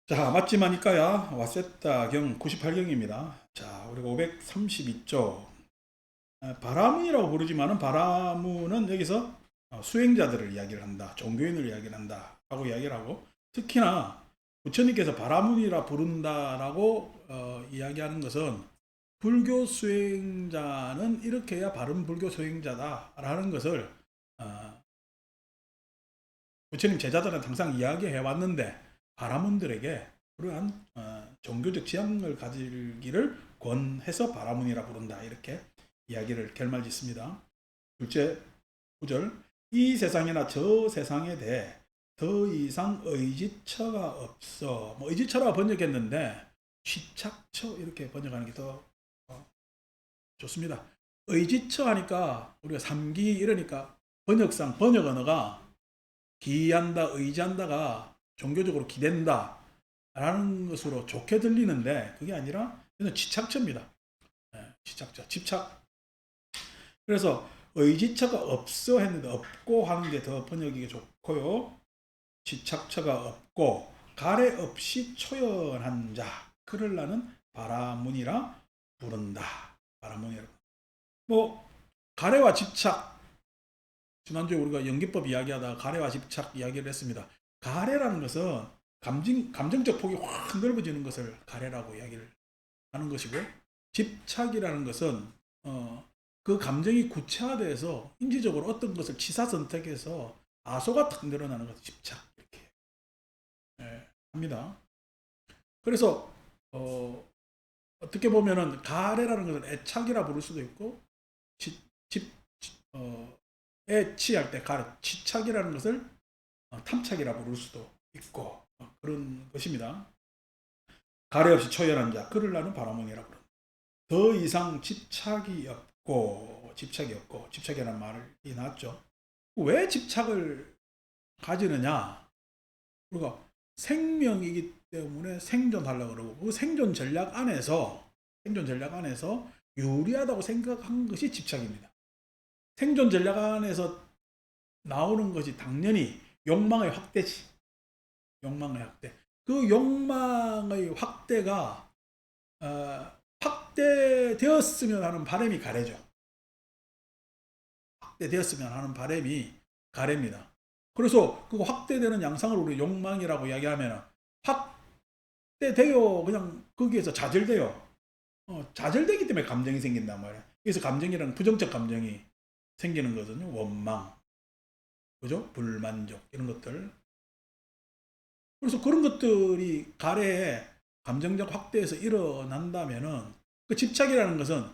자, 맞지마니까야 와세다경 98경입니다. 자, 우리가 532쪽 바라문이라고 부르지만은 바라문은 여기서 수행자들을 이야기를 한다. 종교인을 이야기를 한다. 라고 이야기를 하고 특히나 부처님께서 바라문이라 부른다라고 이야기하는 것은 불교 수행자는 이렇게 해야 바른 불교 수행자다라는 것을 어, 부처님 제자들은 항상 이야기해 왔는데 바라문들에게 그러한 종교적 지향을 가지기를 권해서 바라문이라 부른다. 이렇게 이야기를 결말짓습니다. 둘째 구절, 이 세상이나 저 세상에 대해 더 이상 의지처가 없어. 뭐 의지처라고 번역했는데 취착처 이렇게 번역하는 게 더 좋습니다. 의지처 하니까 우리가 삼기 이러니까 번역상 번역 언어가 기한다, 의지한다가 종교적으로 기댄다 라는 것으로 좋게 들리는데 그게 아니라 이건 지착처입니다. 지착처, 집착. 그래서 의지처가 없어 했는데 없고 하는 게 더 번역이 좋고요. 지착처가 없고 가래 없이 초연한 자 그를 나는 바라문이라 부른다. 바라문이라. 뭐 가래와 집착, 지난주에 우리가 연기법 이야기하다가 가래와 집착 이야기를 했습니다. 가래라는 것은 감정적 폭이 확 넓어지는 것을 가래라고 이야기를 하는 것이고, 집착이라는 것은 그 감정이 구체화돼서 인지적으로 어떤 것을 치사 선택해서 아소가 탁 늘어나는 것을 집착 이렇게 합니다. 그래서 어떻게 보면은 가래라는 것은 애착이라 부를 수도 있고 집, 집, 애치할 때 가래, 치착이라는 것을 탐착이라 부를 수도 있고 그런 것입니다. 가래 없이 초연한 자 그를 나는 바라문이라고 합니다. 더 이상 집착이라는 말이 나왔죠. 왜 집착을 가지느냐? 우리가 생명이기 때문에 생존하려고 그러고 그 생존 전략 안에서 유리하다고 생각한 것이 집착입니다. 생존 전략 안에서 나오는 것이 당연히 욕망의 확대지. 욕망의 확대. 그 욕망의 확대가 확대되었으면 하는 바람이 가래죠. 확대되었으면 하는 바람이 가래입니다. 그래서 그 확대되는 양상을 우리 욕망이라고 이야기하면 확대돼요. 그냥 거기에서 좌절돼요. 좌절되기 때문에 감정이 생긴단 말이에요. 그래서 감정이라는 부정적 감정이 생기는 거거든요. 원망, 그죠? 불만족 이런 것들. 그래서 그런 것들이 가래에 감정적 확대에서 일어난다면은 그 집착이라는 것은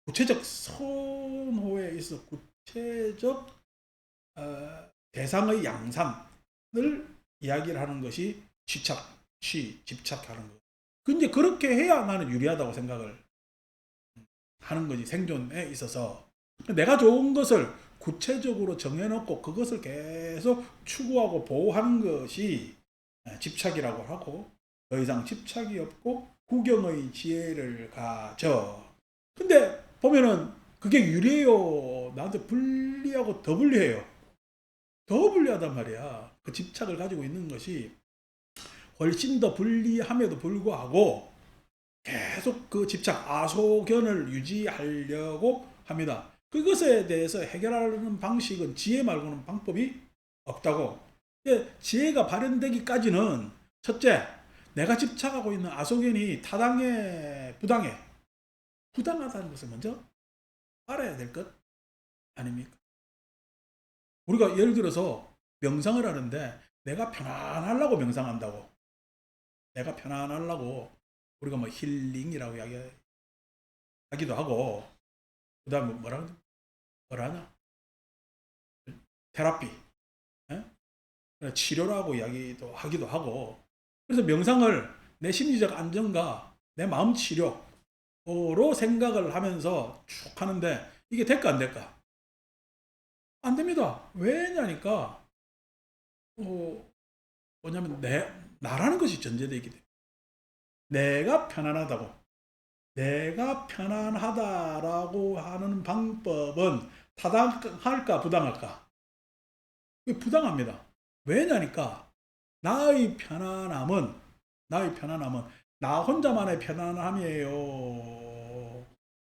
구체적 선호에 있어 구체적 대상의 양상을 이야기를 하는 것이 집착하는 것. 근데 그렇게 해야 나는 유리하다고 생각을 하는 거지 생존에 있어서 내가 좋은 것을 구체적으로 정해놓고 그것을 계속 추구하고 보호하는 것이 집착이라고 하고 더 이상 집착이 없고 구경의 지혜를 가져. 근데 보면은 그게 유리해요. 나한테 불리하고 더 불리해요. 더 불리하단 말이야. 그 집착을 가지고 있는 것이 훨씬 더 불리함에도 불구하고 계속 그 집착, 아소견을 유지하려고 합니다. 그것에 대해서 해결하는 방식은 지혜 말고는 방법이 없다고. 지혜가 발현되기까지는 첫째, 내가 집착하고 있는 아소견이 타당해, 부당해. 부당하다는 것을 먼저 알아야 될 것 아닙니까? 우리가 예를 들어서 명상을 하는데 내가 편안하려고 명상한다고. 내가 편안하려고 우리가 뭐 힐링이라고 하기도 하고 그 다음에 뭐라 하냐? 테라피, 치료라고 이야기도 하기도 하고 그래서 명상을 내 심리적 안정과 내 마음 치료로 생각을 하면서 쭉 하는데 이게 될까 안 될까? 안 됩니다. 왜냐니까 뭐냐면 나라는 것이 전제되어 있기 때문에 내가 편안하다고 내가 편안하다라고 하는 방법은 타당할까 부당할까? 부당합니다. 왜냐니까 나의 편안함은 나의 편안함은 나 혼자만의 편안함이에요.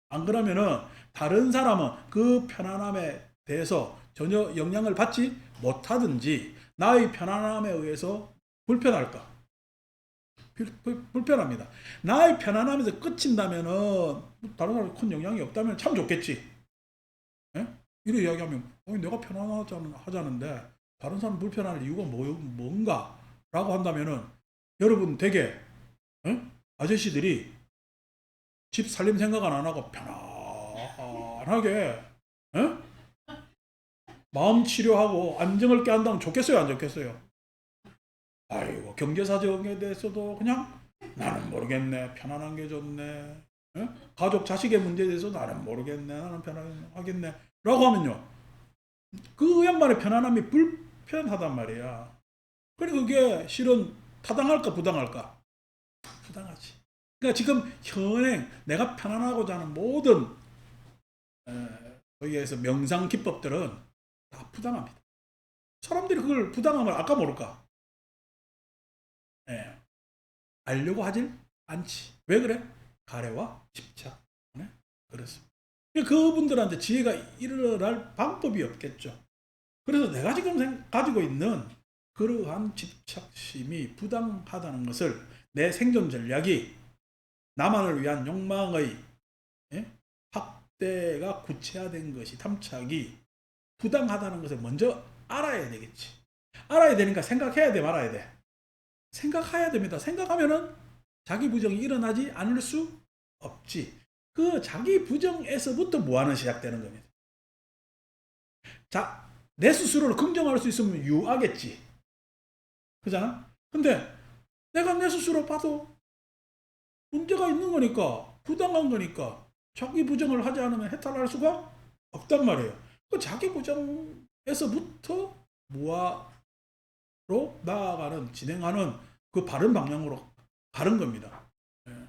안 그러면은 다른 사람은 그 편안함에 대해서 전혀 영향을 받지 못하든지 나의 편안함에 의해서 불편할까? 불편합니다. 나의 편안함에서 끝인다면은 다른 사람에 큰 영향이 없다면 참 좋겠지. 예? 이런 이야기하면 내가 편안하자는데 다른 사람 불편할 이유가 뭔가? 라고 한다면은 여러분 되게 아저씨들이 집 살림 생각 안 하고 편안하게 예? 마음 치료하고 안정을 깨한다면 좋겠어요, 안 좋겠어요? 아이고 경제 사정에 대해서도 그냥 나는 모르겠네, 편안한 게 좋네. 예? 가족 자식의 문제에 대해서 나는 모르겠네, 나는 편안하겠네 라고 하면요, 그 양반의 편안함이 불편하단 말이야. 그리고 그게 실은 타당할까 부당할까? 부당하지. 그러니까 지금 현행 내가 편안하고자 하는 모든 거기에서 명상 기법들은 다 부당합니다. 사람들이 그걸 부당함을 아까 모를까? 예, 알려고 하질 않지. 왜 그래? 가래와 집착. 네? 그렇습니다. 그분들한테 지혜가 일어날 방법이 없겠죠. 그래서 내가 지금 가지고 있는 그러한 집착심이 부당하다는 것을 내 생존 전략이 나만을 위한 욕망의 확대가 구체화된 것이 탐착이 부당하다는 것을 먼저 알아야 되겠지. 알아야 되니까 생각해야 돼, 말아야 돼. 생각해야 됩니다. 생각하면은 자기 부정이 일어나지 않을 수 없지. 그 자기 부정에서부터 무한은 시작되는 겁니다. 자, 내 스스로를 긍정할 수 있으면 유하겠지. 그잖아? 근데 내가 내 스스로 봐도 문제가 있는 거니까, 부당한 거니까, 자기 부정을 하지 않으면 해탈할 수가 없단 말이에요. 그 자기 부정에서부터 무아로 나아가는, 진행하는 그 바른 방향으로 가는 겁니다. 예.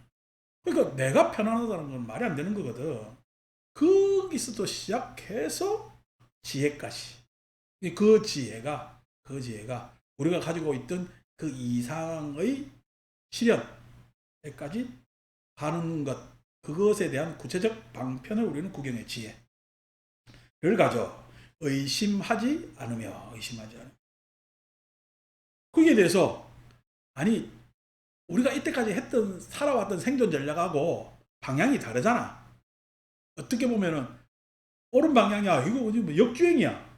그러니까 내가 편안하다는 건 말이 안 되는 거거든. 거기서도 시작해서 지혜까지. 그 지혜가 우리가 가지고 있던 그 이상의 실현에까지 가는 것, 그것에 대한 구체적 방편을 우리는 구경의 지혜를 가져 의심하지 않으며. 거기에 대해서 아니 우리가 이때까지 살아왔던 생존 전략하고 방향이 다르잖아. 어떻게 보면은 옳은 방향이야. 이거 뭐 역주행이야.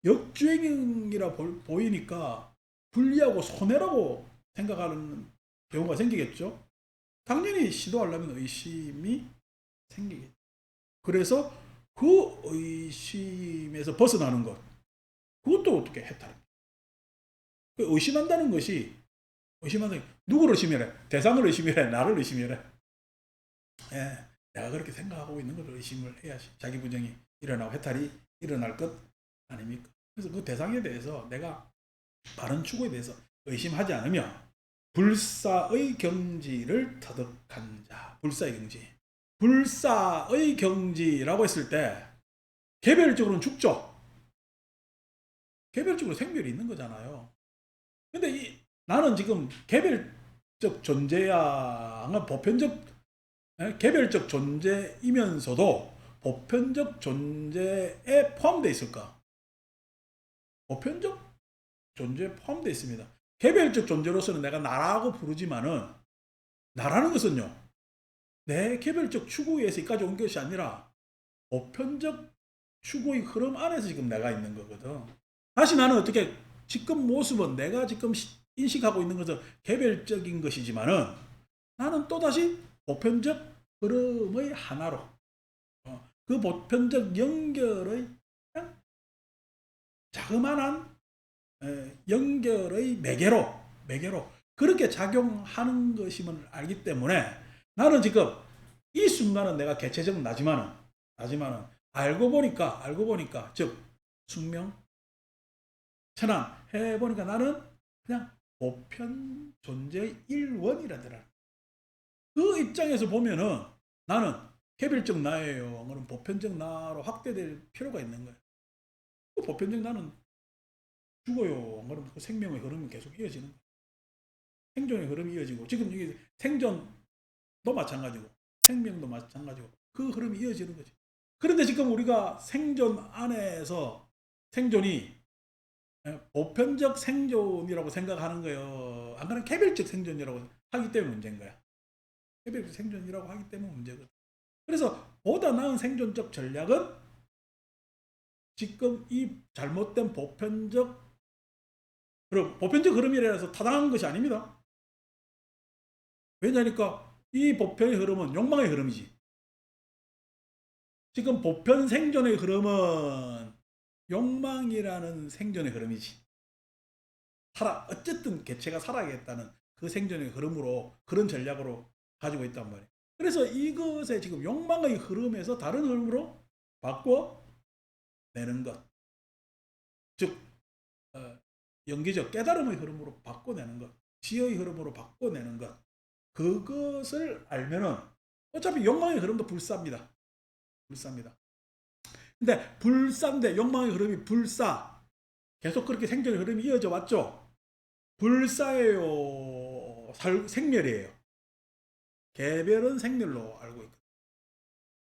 역주행이라 보이니까 불리하고 손해라고 생각하는 경우가 생기겠죠. 당연히 시도하려면 의심이 생기겠죠. 그래서 그 의심에서 벗어나는 것, 그것도 어떻게 해탈합니까? 의심한다는 것이, 누구를 의심해라? 대상을 의심해라? 나를 의심해라? 예, 내가 그렇게 생각하고 있는 걸 의심을 해야지 자기 부정이 일어나고 해탈이 일어날 것 아닙니까? 그래서 그 대상에 대해서 내가 바른 추구에 대해서 의심하지 않으며 불사의 경지를 터득한 자. 불사의 경지라고 했을 때 개별적으로는 죽죠. 개별적으로 생멸이 있는 거잖아요. 근데 나는 지금 개별적 존재야, 개별적 존재이면서도 보편적 존재에 포함되어 있을까? 보편적 존재에 포함되어 있습니다. 개별적 존재로서는 내가 나라고 부르지만은, 나라는 것은요, 내 개별적 추구에서 여기까지 온 것이 아니라 보편적 추구의 흐름 안에서 지금 내가 있는 거거든. 다시 나는 어떻게, 지금 모습은 내가 지금 인식하고 있는 것은 개별적인 것이지만은 나는 또다시 보편적 흐름의 하나로, 그 보편적 연결의 자그마한 연결의 매개로 그렇게 작용하는 것임을 알기 때문에 나는 지금 이 순간은 내가 개체적 나지만은 알고 보니까 즉 숙명 천안 해보니까 나는 그냥 보편 존재의 일원이라더라. 그 입장에서 보면은 나는 개별적 나예요. 그럼 보편적 나로 확대될 필요가 있는 거예요. 그 보편적 나는 죽어요. 그럼 그 생명의 흐름이 계속 이어지는 거예요. 생존의 흐름이 이어지고, 지금 이게 생존도 마찬가지고 생명도 마찬가지고 그 흐름이 이어지는 거지. 그런데 지금 우리가 생존 안에서 생존이 보편적 생존이라고 생각하는 거예요. 안 그러면 개별적 생존이라고 하기 때문에 문제인 거야. 개별적 생존이라고 하기 때문에 문제거든. 그래서 보다 나은 생존적 전략은 지금 이 잘못된 보편적 흐름이라 해서 타당한 것이 아닙니다. 왜냐니까 이 보편의 흐름은 욕망의 흐름이지. 지금 보편 생존의 흐름은 욕망이라는 생존의 흐름이지. 어쨌든 개체가 살아야겠다는 그 생존의 흐름으로, 그런 전략으로 가지고 있단 말이에요. 그래서 이것에 지금 욕망의 흐름에서 다른 흐름으로 바꿔내는 것. 즉, 영기적 깨달음의 흐름으로 바꿔내는 것. 지혜의 흐름으로 바꿔내는 것. 그것을 알면은 어차피 욕망의 흐름도 불사입니다. 근데 불사인데, 욕망의 흐름이 불사. 계속 그렇게 생존의 흐름이 이어져 왔죠. 불사예요. 생멸이에요. 개별은 생멸로 알고 있거든.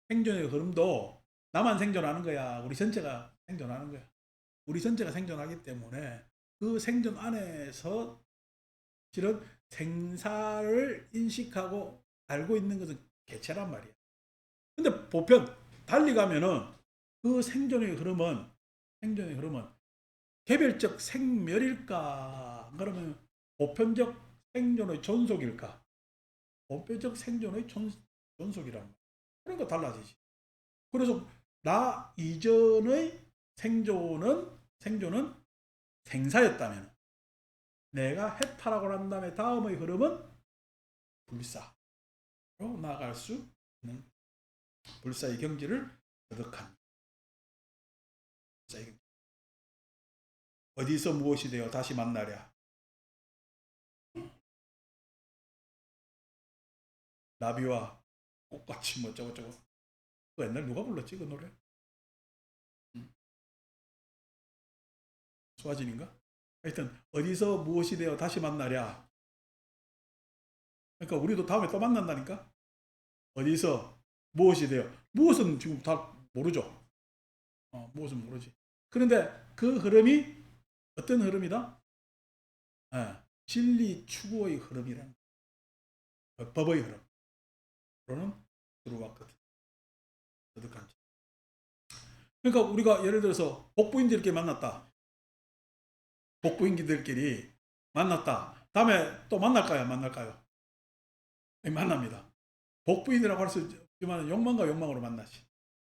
생존의 흐름도 나만 생존하는 거야. 우리 전체가 생존하는 거야. 우리 전체가 생존하기 때문에 그 생존 안에서 실은 생사를 인식하고 알고 있는 것은 개체란 말이야. 근데 보편 달리 가면은 그 생존의 흐름은 개별적 생멸일까? 그러면 보편적 생존의 존속일까? 보편적 생존의 존속이란 말이야. 그러니까 달라지지. 그래서 나 이전의 생존은 생사였다면, 내가 해탈하고 난 다음에 다음의 흐름은 불사로 나아갈 수 있는, 불사의 경지를 거듭한. 어디서 무엇이 되어 다시 만나랴. 나비와 꽃같이 뭐 저거. 그 옛날 누가 불렀지 그 노래? 수아진인가? 하여튼 어디서 무엇이 되어 다시 만나랴. 그러니까 우리도 다음에 또 만난다니까. 어디서 무엇이 되어, 무엇은 지금 다 모르죠. 무엇은 모르지. 그런데 그 흐름이 어떤 흐름이다? 진리 추구의 흐름이라는, 법의 흐름으로는 들어왔거든. 거듭한. 그러니까 우리가 예를 들어서 복부인들끼리 만났다. 복부인들끼리 만났다. 다음에 또 만날까요? 만날까요? 만납니다. 복부인이라고 할 수 있지만 욕망과 욕망으로 만나지.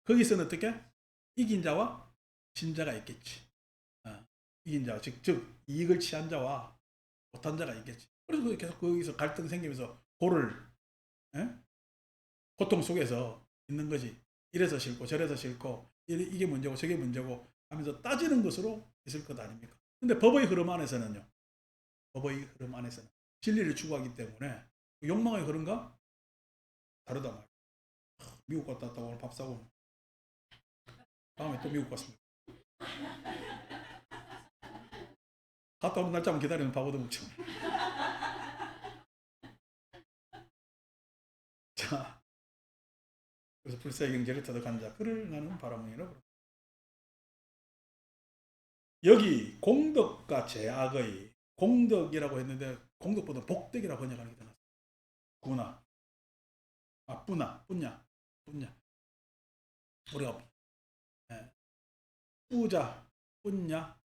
거기서는 어떻게? 이긴 자와 진 자가 있겠지. 이긴 자, 즉 이익을 취한 자와 못한 자가 있겠지. 그래서 계속 거기서 갈등 생기면서 고를, 고통 속에서 있는 거지. 이래서 싫고 저래서 싫고 이게 문제고 저게 문제고 하면서 따지는 것으로 있을 것 아닙니까? 근데 법의 흐름 안에서는요. 법의 흐름 안에서는 진리를 추구하기 때문에 욕망의 흐름과 다르단 말이에요. 미국 갔다 왔다고 오늘 밥 사고 다음에 또 미국 갔습니다. 갔다 오는 날짜만 기다리는 바보도 묵죠. 자, 그래서 불사의 경제를 터득한 자, 그를 나는 바라문이라고 그럽니다. 여기 공덕과 제악의, 공덕이라고 했는데 공덕보다 복덕이라고 번역하는 게 더 낫습니다. 구나, 뿌냐. 우리가 뿌자, 뿌냐,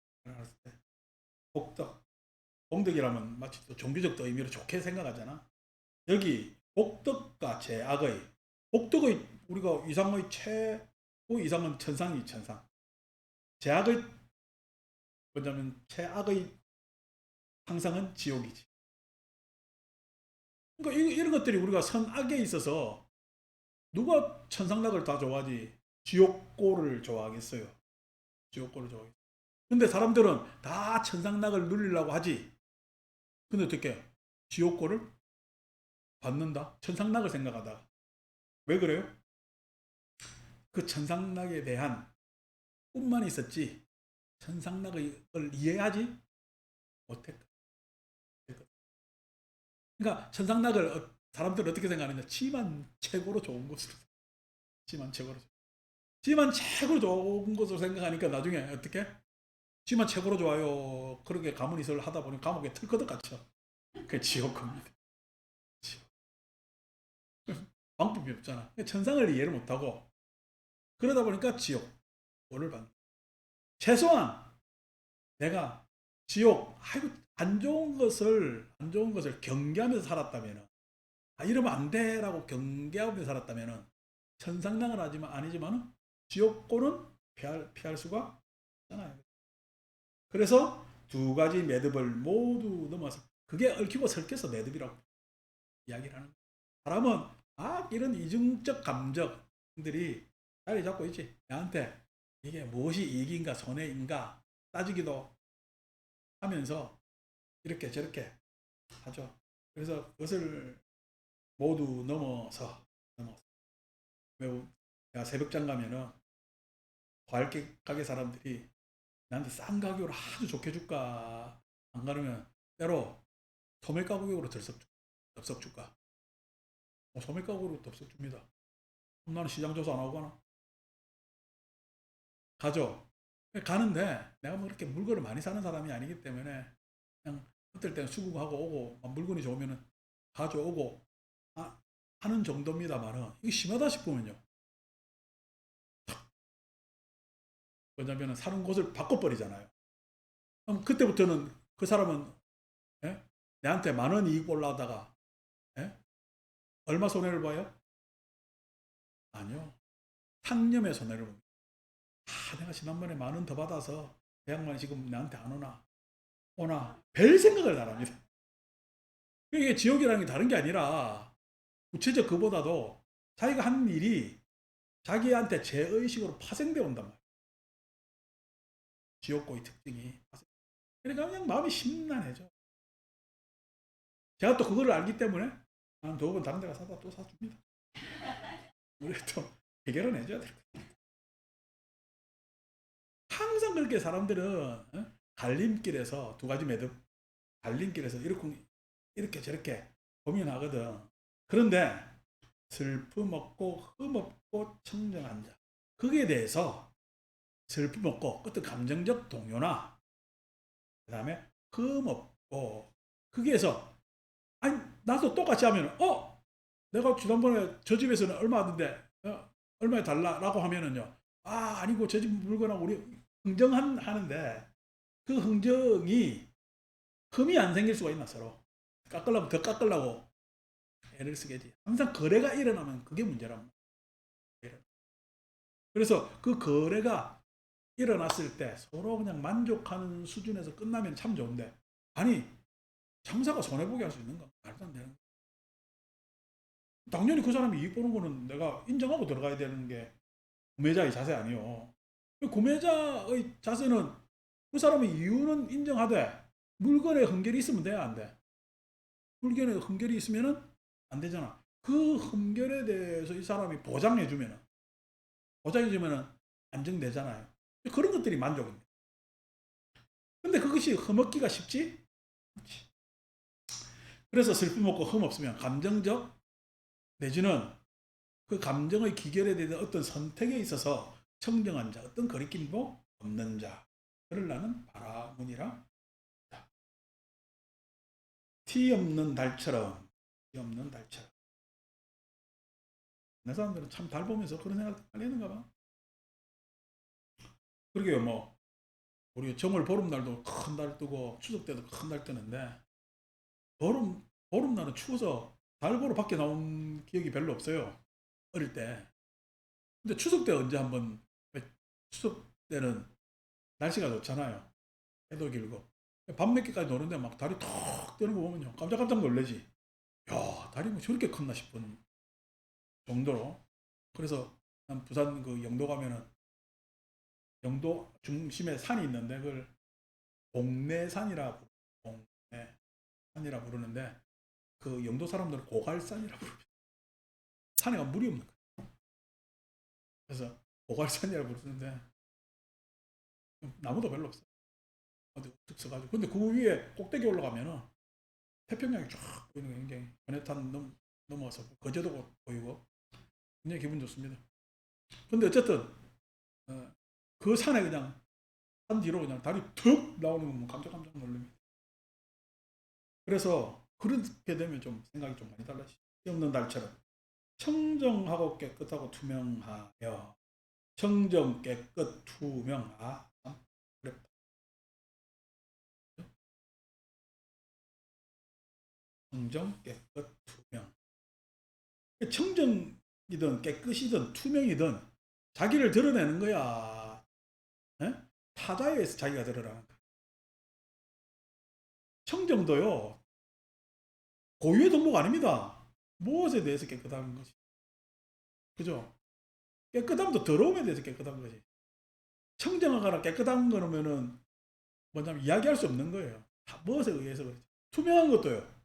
복덕, 공덕이라면 마치 또 종교적 의미로 좋게 생각하잖아. 여기 복덕과 제악의, 복덕의 우리가 이상의 최고 이상은 천상이 천상. 제악의 뭐냐면 최악의 상상은 지옥이지. 그러니까 이런 것들이 우리가 선악에 있어서 누가 천상락을 다 좋아하지 지옥고를 좋아하겠어요. 지옥고를 좋아하겠어요. 근데 사람들은 다 천상락을 누리려고 하지. 근데 어떻게 지옥고를 받는다? 천상락을 생각하다. 왜 그래요? 그 천상락에 대한 꿈만 있었지 천상락을 이해하지 못했다. 그러니까 천상낙을 사람들은 어떻게 생각하느냐? 지만 최고로 좋은 것으로, 지만 최고로, 지만 최고로 좋은 것으로 생각하니까 나중에 어떻게? 지만 최고로 좋아요. 그렇게 가문이설 하다 보니 감옥에 틀거덕 갇혀. 그게 지옥 겁니다. 지옥. 방법이 없잖아. 천상을 이해를 못하고 그러다 보니까 지옥을 받는. 최소한 내가 지옥, 아이고 안 좋은 것을 경계하면서 살았다면은, 아, 이러면 안 돼라고 경계하면서 살았다면은 천상락은 아니지만 지옥골은 피할 수가 없잖아요. 그래서 두 가지 매듭을 모두 넘어서, 그게 얽히고 설켜서 매듭이라고 이야기를 하는 거예요. 사람은 이런 이중적 감정들이 자리 잡고 있지. 나한테 이게 무엇이 이익인가 손해인가 따지기도 하면서 이렇게 저렇게 하죠. 그래서 그것을 모두 넘어서 매우, 내가 새벽장 가면은 과일 가게 사람들이 나한테 싼 가격으로 아주 좋게 줄까, 안 가르면 때로 소매가 가격으로 덥석 줄까. 소매가 가격으로 덥석 줍니다. 그럼 나는 시장 조사 안 하고 가나? 가죠. 가는데 내가 뭐 그렇게 물건을 많이 사는 사람이 아니기 때문에 그냥 어떨 때는 수국하고 오고, 물건이 좋으면은 가져오고 하는 정도입니다만은, 이게 심하다 싶으면요. 왜냐면은 사는 곳을 바꿔버리잖아요. 그럼 그때부터는 그 사람은, 예? 내한테 10,000원 이익 올라다가, 예? 얼마 손해를 봐요? 아니요. 상념의 손해를 봅니다. 내가 지난번에 10,000원 더 받아서 그 양반이 지금 나한테 안 오나 별 생각을 안 합니다. 이게 지옥이라는 게 다른 게 아니라 구체적 그보다도 자기가 한 일이 자기한테 죄의식으로 파생되어 온단 말이에요. 지옥고의 특징이. 그러니까 그냥 마음이 심란해져. 제가 또 그거를 알기 때문에 한 두 번 다른 데 가서 사다 또 사줍니다. 우리 또 해결은 해줘야 될 거예요. 항상 그렇게 사람들은 갈림길에서 두 가지 매듭, 갈림길에서 이렇게 저렇게 고민하거든. 그런데 슬픔 없고 흠 없고 청정한 자, 거기에 대해서 슬픔 없고 어떤 감정적 동요나 그 다음에 흠 없고, 거기에서 아니 나도 똑같이 하면 내가 지난번에 저 집에서는 얼마 하던데 얼마에 달라라고 하면은요, 아니고 저 집 물건하고 우리 흥정하는데 그 흥정이 흠이 안 생길 수가 있나. 서로 깎으려면 더 깎으려고 애를 쓰겠지. 항상 거래가 일어나면 그게 문제랍니다. 그래서 그 거래가 일어났을 때 서로 그냥 만족하는 수준에서 끝나면 참 좋은데, 아니 장사가 손해보게 할 수 있는 거 말도 안 되는 거. 당연히 그 사람이 이익 보는 거는 내가 인정하고 들어가야 되는 게 구매자의 자세 아니요. 구매자의 자세는 그 사람의 이유는 인정하되 물건에 흠결이 있으면 돼야 안 돼. 물건에 흠결이 있으면은 안 되잖아. 그 흠결에 대해서 이 사람이 보장해주면은 안정되잖아요. 그런 것들이 만족입니다. 근데 그것이 흠없기가 쉽지? 그래서 슬픔 없고 흠 없으면 감정적 내지는 그 감정의 기결에 대한 어떤 선택에 있어서 청정한 자, 어떤 거리낌도 없는 자를 나는 바라문이라. 티 없는 달처럼, 티 없는 달처럼. 내 사람들은 참 달 보면서 그런 생각 하려는가 봐. 그러게요, 뭐 우리 정월 보름날도 큰 달 뜨고 추석 때도 큰 달 뜨는데, 보름날은 추워서 달 보러 밖에 나온 기억이 별로 없어요, 어릴 때. 근데 추석 때 언제 한번, 추석 때는 날씨가 좋잖아요. 해도 길고. 밤 몇 개까지 노는데 막 달이 턱 뜨는 거 보면요, 깜짝깜짝 놀래지. 야, 달이 뭐 저렇게 컸나 싶은 정도로. 그래서 난 부산 그 영도 가면은 영도 중심에 산이 있는데 그걸 봉내산이라 부르는데, 그 영도 사람들은 고갈산이라 부릅니다. 산에가 물이 없는 거예요. 그래서 고갈산이라 부르는데 나무도 별로 없어요. 어디 툭 서가지고. 근데 그 위에 꼭대기 올라가면은 태평양이 쫙 보이는 게 굉장히 맨해튼 넘어서 거제도 보이고 굉장히 기분 좋습니다. 근데 어쨌든 그 산에 그냥 산 뒤로 그냥 달이 툭 나오는 거 보면 깜짝깜짝 놀랍니다. 그래서 그렇게 되면 좀 생각이 좀 많이 달라지죠. 피 없는 달처럼 청정하고 깨끗하고 투명하여 청정 깨끗 투명 참 어렵다. 청정 깨끗 투명 청정이든 깨끗이든 투명이든 자기를 드러내는 거야. 에? 타자에 의해서 자기가 드러나는 거야. 청정도요 고유의 덕목 아닙니다. 무엇에 대해서 깨끗한 것이 그죠? 깨끗함도 더러움에 대해서 깨끗한 거지. 청정하거나 깨끗한 거면은 뭐냐면 이야기할 수 없는 거예요. 무엇에 의해서 그렇지. 투명한 것도요.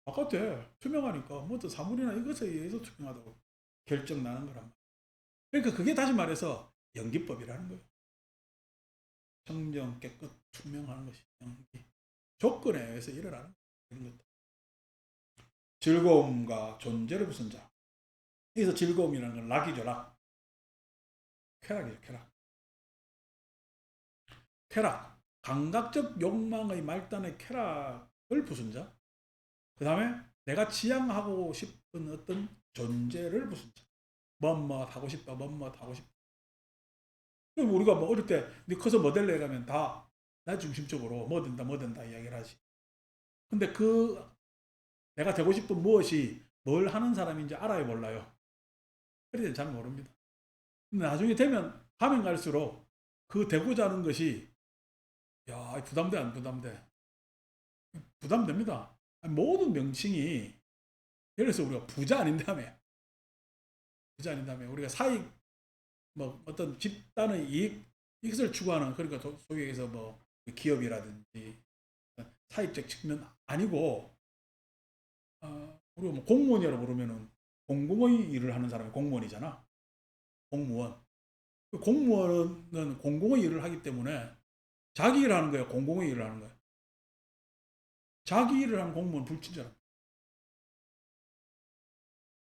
바깥에 투명하니까 뭐또 사물이나 이것에 의해서 투명하다고 결정 나는 거란 말이에요. 그러니까 그게 다시 말해서 연기법이라는 거예요. 청정, 깨끗, 투명하는 것이 연기. 조건에 의해서 일어나는 이런 것들. 즐거움과 존재를 부순 자. 여기서 즐거움이라는 건 락이죠, 락. 쾌락이죠, 쾌락. 쾌락. 감각적 욕망의 말단의 쾌락을 부순 자. 그 다음에 내가 지향하고 싶은 어떤 존재를 부순 자. 뭐뭐 하고 싶다, 뭐뭐 하고 싶다. 우리가 뭐 어릴 때 커서 모델 내라면 다 나 중심적으로 뭐 된다, 뭐 된다 이야기를 하지. 근데 그 내가 되고 싶은 무엇이 뭘 하는 사람인지 알아야 몰라요. 그럴 때는 잘 모릅니다. 근데 나중에 가면 갈수록 그 되고자 하는 것이 야 부담돼 안 부담돼? 부담됩니다. 모든 명칭이 예를 들어서 우리가 부자 아닌다며 부자 아닌다며 우리가 사익 뭐 어떤 집단의 이익을 추구하는 그러니까 소위 얘기해서 뭐 기업이라든지 사익적 측면 아니고 우리가 뭐 공무원이라고 부르면은 공공의 일을 하는 사람이 공무원이잖아. 공무원. 공무원은 공공의 일을 하기 때문에 자기 일을 하는 거야, 공공의 일을 하는 거야. 자기 일을 하는 공무원 불친절한.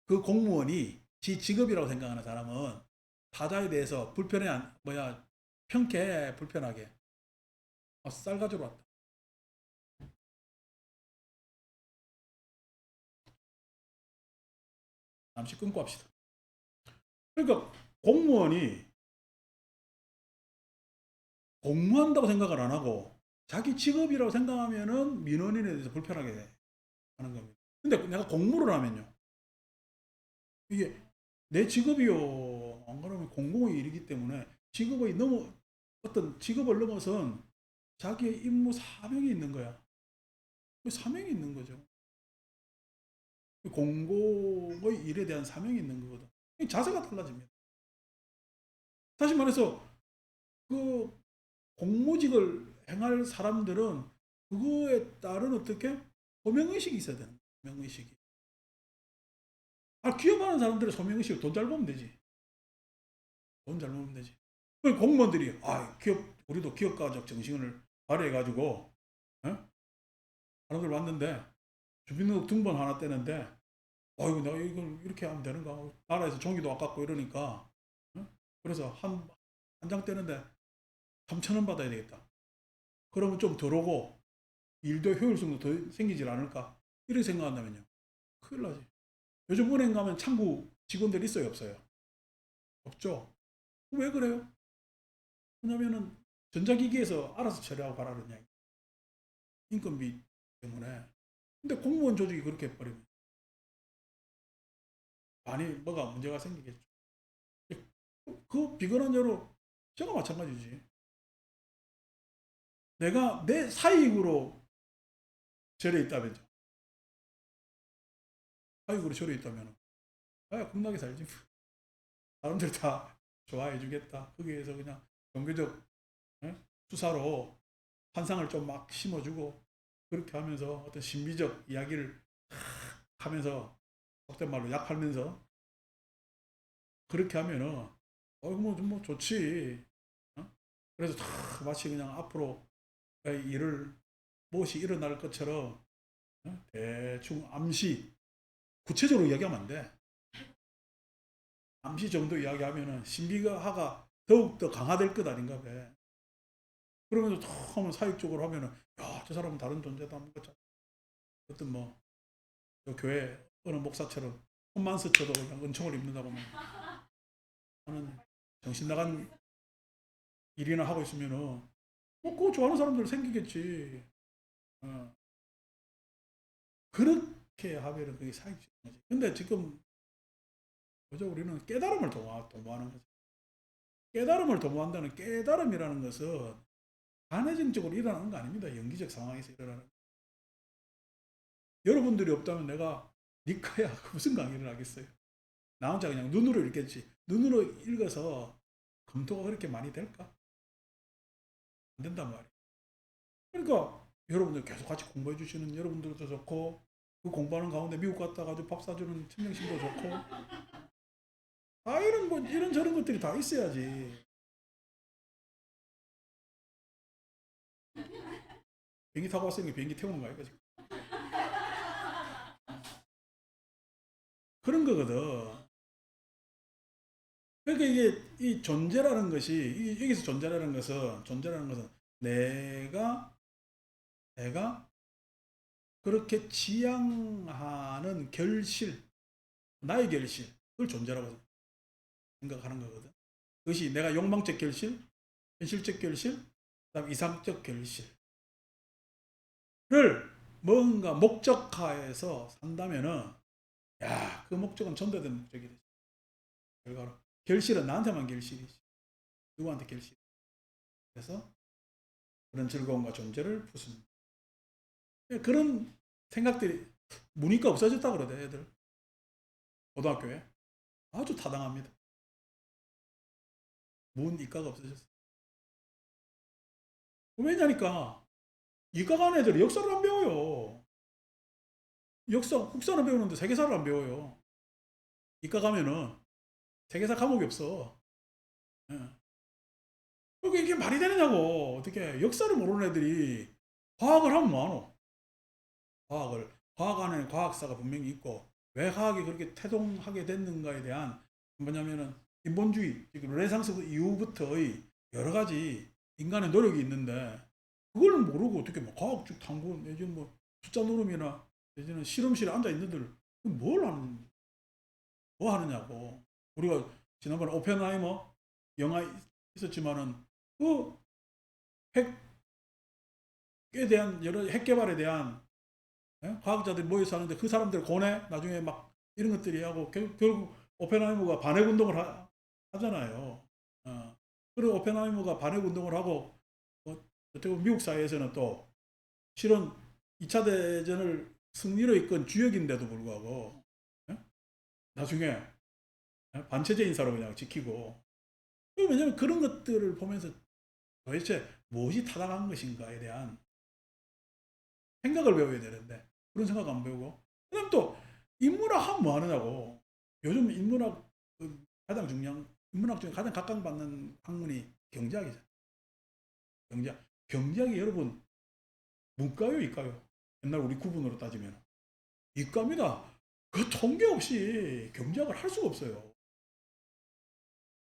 그 공무원이 지 직업이라고 생각하는 사람은 타자에 대해서 평가해 불편하게 쌀 가지러 왔다. 잠시 끊고 합시다. 그러니까 공무원이 공무한다고 생각을 안 하고 자기 직업이라고 생각하면은 민원인에 대해서 불편하게 하는 겁니다. 근데 내가 공무를 하면요. 이게 내 직업이요. 안 그러면 공공의 일이기 때문에 어떤 직업을 넘어선 자기의 임무 사명이 있는 거야. 그 사명이 있는 거죠. 공공의 일에 대한 사명이 있는 거거든. 자세가 달라집니다. 다시 말해서 그 공무직을 행할 사람들은 그거에 따른 어떻게 소명의식이 있어야 되는 거야. 소명의식이. 기업하는 사람들의 소명의식을 돈 잘 벌면 되지. 돈 잘 벌면 되지. 공무원들이 우리도 기업가적 정신을 발휘해가지고 사람들 왔는데 주민등록 등본 하나 떼는데 이거 내가 이걸 이렇게 하면 되는가? 나라에서 종이도 아깝고 이러니까 그래서 한 장 떼는데 3,000원 받아야 되겠다. 그러면 좀 덜 오고 일도 효율성도 더 생기질 않을까? 이렇게 생각한다면요. 큰일 나지. 요즘 은행 가면 창구 직원들 있어요, 없어요? 없죠. 왜 그래요? 왜냐면은 전자기기에서 알아서 처리하고 가라는 이야기. 인건비 때문에. 근데 공무원 조직이 그렇게 해버리면 많이 뭐가 문제가 생기겠죠. 그 비근한 예로 제가 마찬가지지. 내가 내 사익으로 절에 있다면요. 사익으로 절에 있다면 겁나게 살지. 사람들 다 좋아해 주겠다. 거기에서 그냥 종교적 수사로 환상을 좀 막 심어주고 그렇게 하면서 어떤 신비적 이야기를 하면서 속된 말로 약 팔면서 그렇게 하면은 뭐 좋지. 그래서 마치 그냥 앞으로 일을 무엇이 일어날 것처럼 대충 암시, 구체적으로 이야기하면 안 돼. 암시 정도 이야기하면은 신비가가 더욱더 강화될 것 아닌가 봐. 그러면서 탁 하면 사익적으로 하면은, 야, 저 사람은 다른 존재다. 어떤 뭐, 저 교회 어느 목사처럼 손만 스쳐도 그냥 은총을 입는다고 막 하는 정신 나간 일이나 하고 있으면은, 그거 좋아하는 사람들 생기겠지. 어. 그렇게 하면은 그게 사익적인 거지. 근데 지금, 그죠? 우리는 깨달음을 도모하는 거죠. 깨달음을 도모한다는 깨달음이라는 것은 간헐적으로 일어나는 거 아닙니다. 연기적 상황에서 일어나는. 여러분들이 없다면 내가 니까야 무슨 강의를 하겠어요? 나 혼자 그냥 눈으로 읽겠지. 눈으로 읽어서 검토가 그렇게 많이 될까? 안 된단 말이에요. 그러니까 여러분들 계속 같이 공부해 주시는 여러분들도 좋고, 그 공부하는 가운데 미국 갔다 가지고 밥 사주는 친정신도 좋고, 아, 이런 뭐 이런 저런 것들이 다 있어야지. 비행기 타고 왔으니까 비행기 태우는 거 아이가 지금. 그런 거거든. 그러니까 이게 이 존재라는 것이 여기서 존재라는 것은 내가 그렇게 지향하는 결실, 나의 결실, 그걸 존재라고 생각하는 거거든. 그것이 내가 욕망적 결실, 현실적 결실, 그다음 이상적 결실을 뭔가 목적화해서 산다면은, 야, 그 목적은 전도된 목적이 되지. 결과로 결실은 나한테만 결실이지. 누구한테 결실? 그래서 그런 즐거움과 존재를 부수는 그런 생각들이 문이과 없어졌다 그러대 애들. 고등학교에 아주 타당합니다. 문이과가 없어졌어. 왜냐니까 이과 간 애들이 역사를 안 배워요. 국사는 배우는데 세계사를 안 배워요. 이과 가면은 세계사 과목이 없어. 예. 그러니까 이게 말이 되느냐고. 어떻게 역사를 모르는 애들이 과학을 하면 뭐하노? 과학 안에 과학사가 분명히 있고, 왜 과학이 그렇게 태동하게 됐는가에 대한, 뭐냐면은 인본주의, 르네상스 이후부터의 여러 가지 인간의 노력이 있는데, 그걸 모르고 어떻게 뭐 과학적 탐구 내지는 뭐 숫자 노름이나 내지는 실험실에 앉아 있는들 뭘 하는 뭐 하느냐고. 우리가 지난번에 오펜하이머 영화 있었지만은 그 핵에 대한 여러 핵 개발에 대한, 과학자들이 모여서 하는데 그 사람들 고뇌 나중에 막 이런 것들이 하고 결국 오펜하이머가 반핵 운동을 하잖아요. 그리고 오펜하이머가 반핵 운동을 하고, 어떻게 보면 미국 사회에서는 또 실은 2차 대전을 승리로 이끈 주역인데도 불구하고, 예? 나중에 반체제 인사로 그냥 지키고. 왜냐면 그런 것들을 보면서 도대체 무엇이 타당한 것인가에 대한 생각을 배워야 되는데 그런 생각 안 배우고, 그다음 또 인문학 하면 뭐 하느냐고. 요즘 인문학 가장 중요한, 인문학 중에 가장 각광받는 학문이 경제학이잖아요. 경제학이 여러분 문과요 이과요? 옛날 우리 구분으로 따지면 이과입니다. 그 통계 없이 경제학을 할 수가 없어요.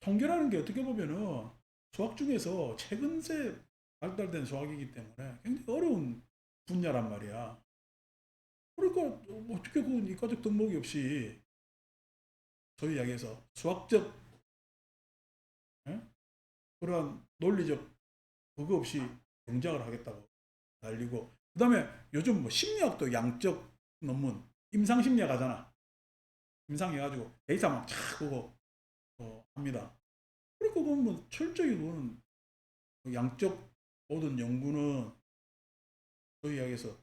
통계라는 게 어떻게 보면은 수학 중에서 최근 새 발달된 수학이기 때문에 굉장히 어려운 분야란 말이야. 그러니까 어떻게 그 이과적 덕목이 없이 소위 이야기해서 수학적, 예? 그러한 논리적 그거 없이 경작을 하겠다고 날리고, 그다음에 요즘 뭐 심리학도 양적 논문 임상심리학 하잖아. 임상 해가지고 데이터 막착 보고 합니다. 그러니까 그건 뭐 철저히 그거는 양적 모든 연구는 소위 이야기해서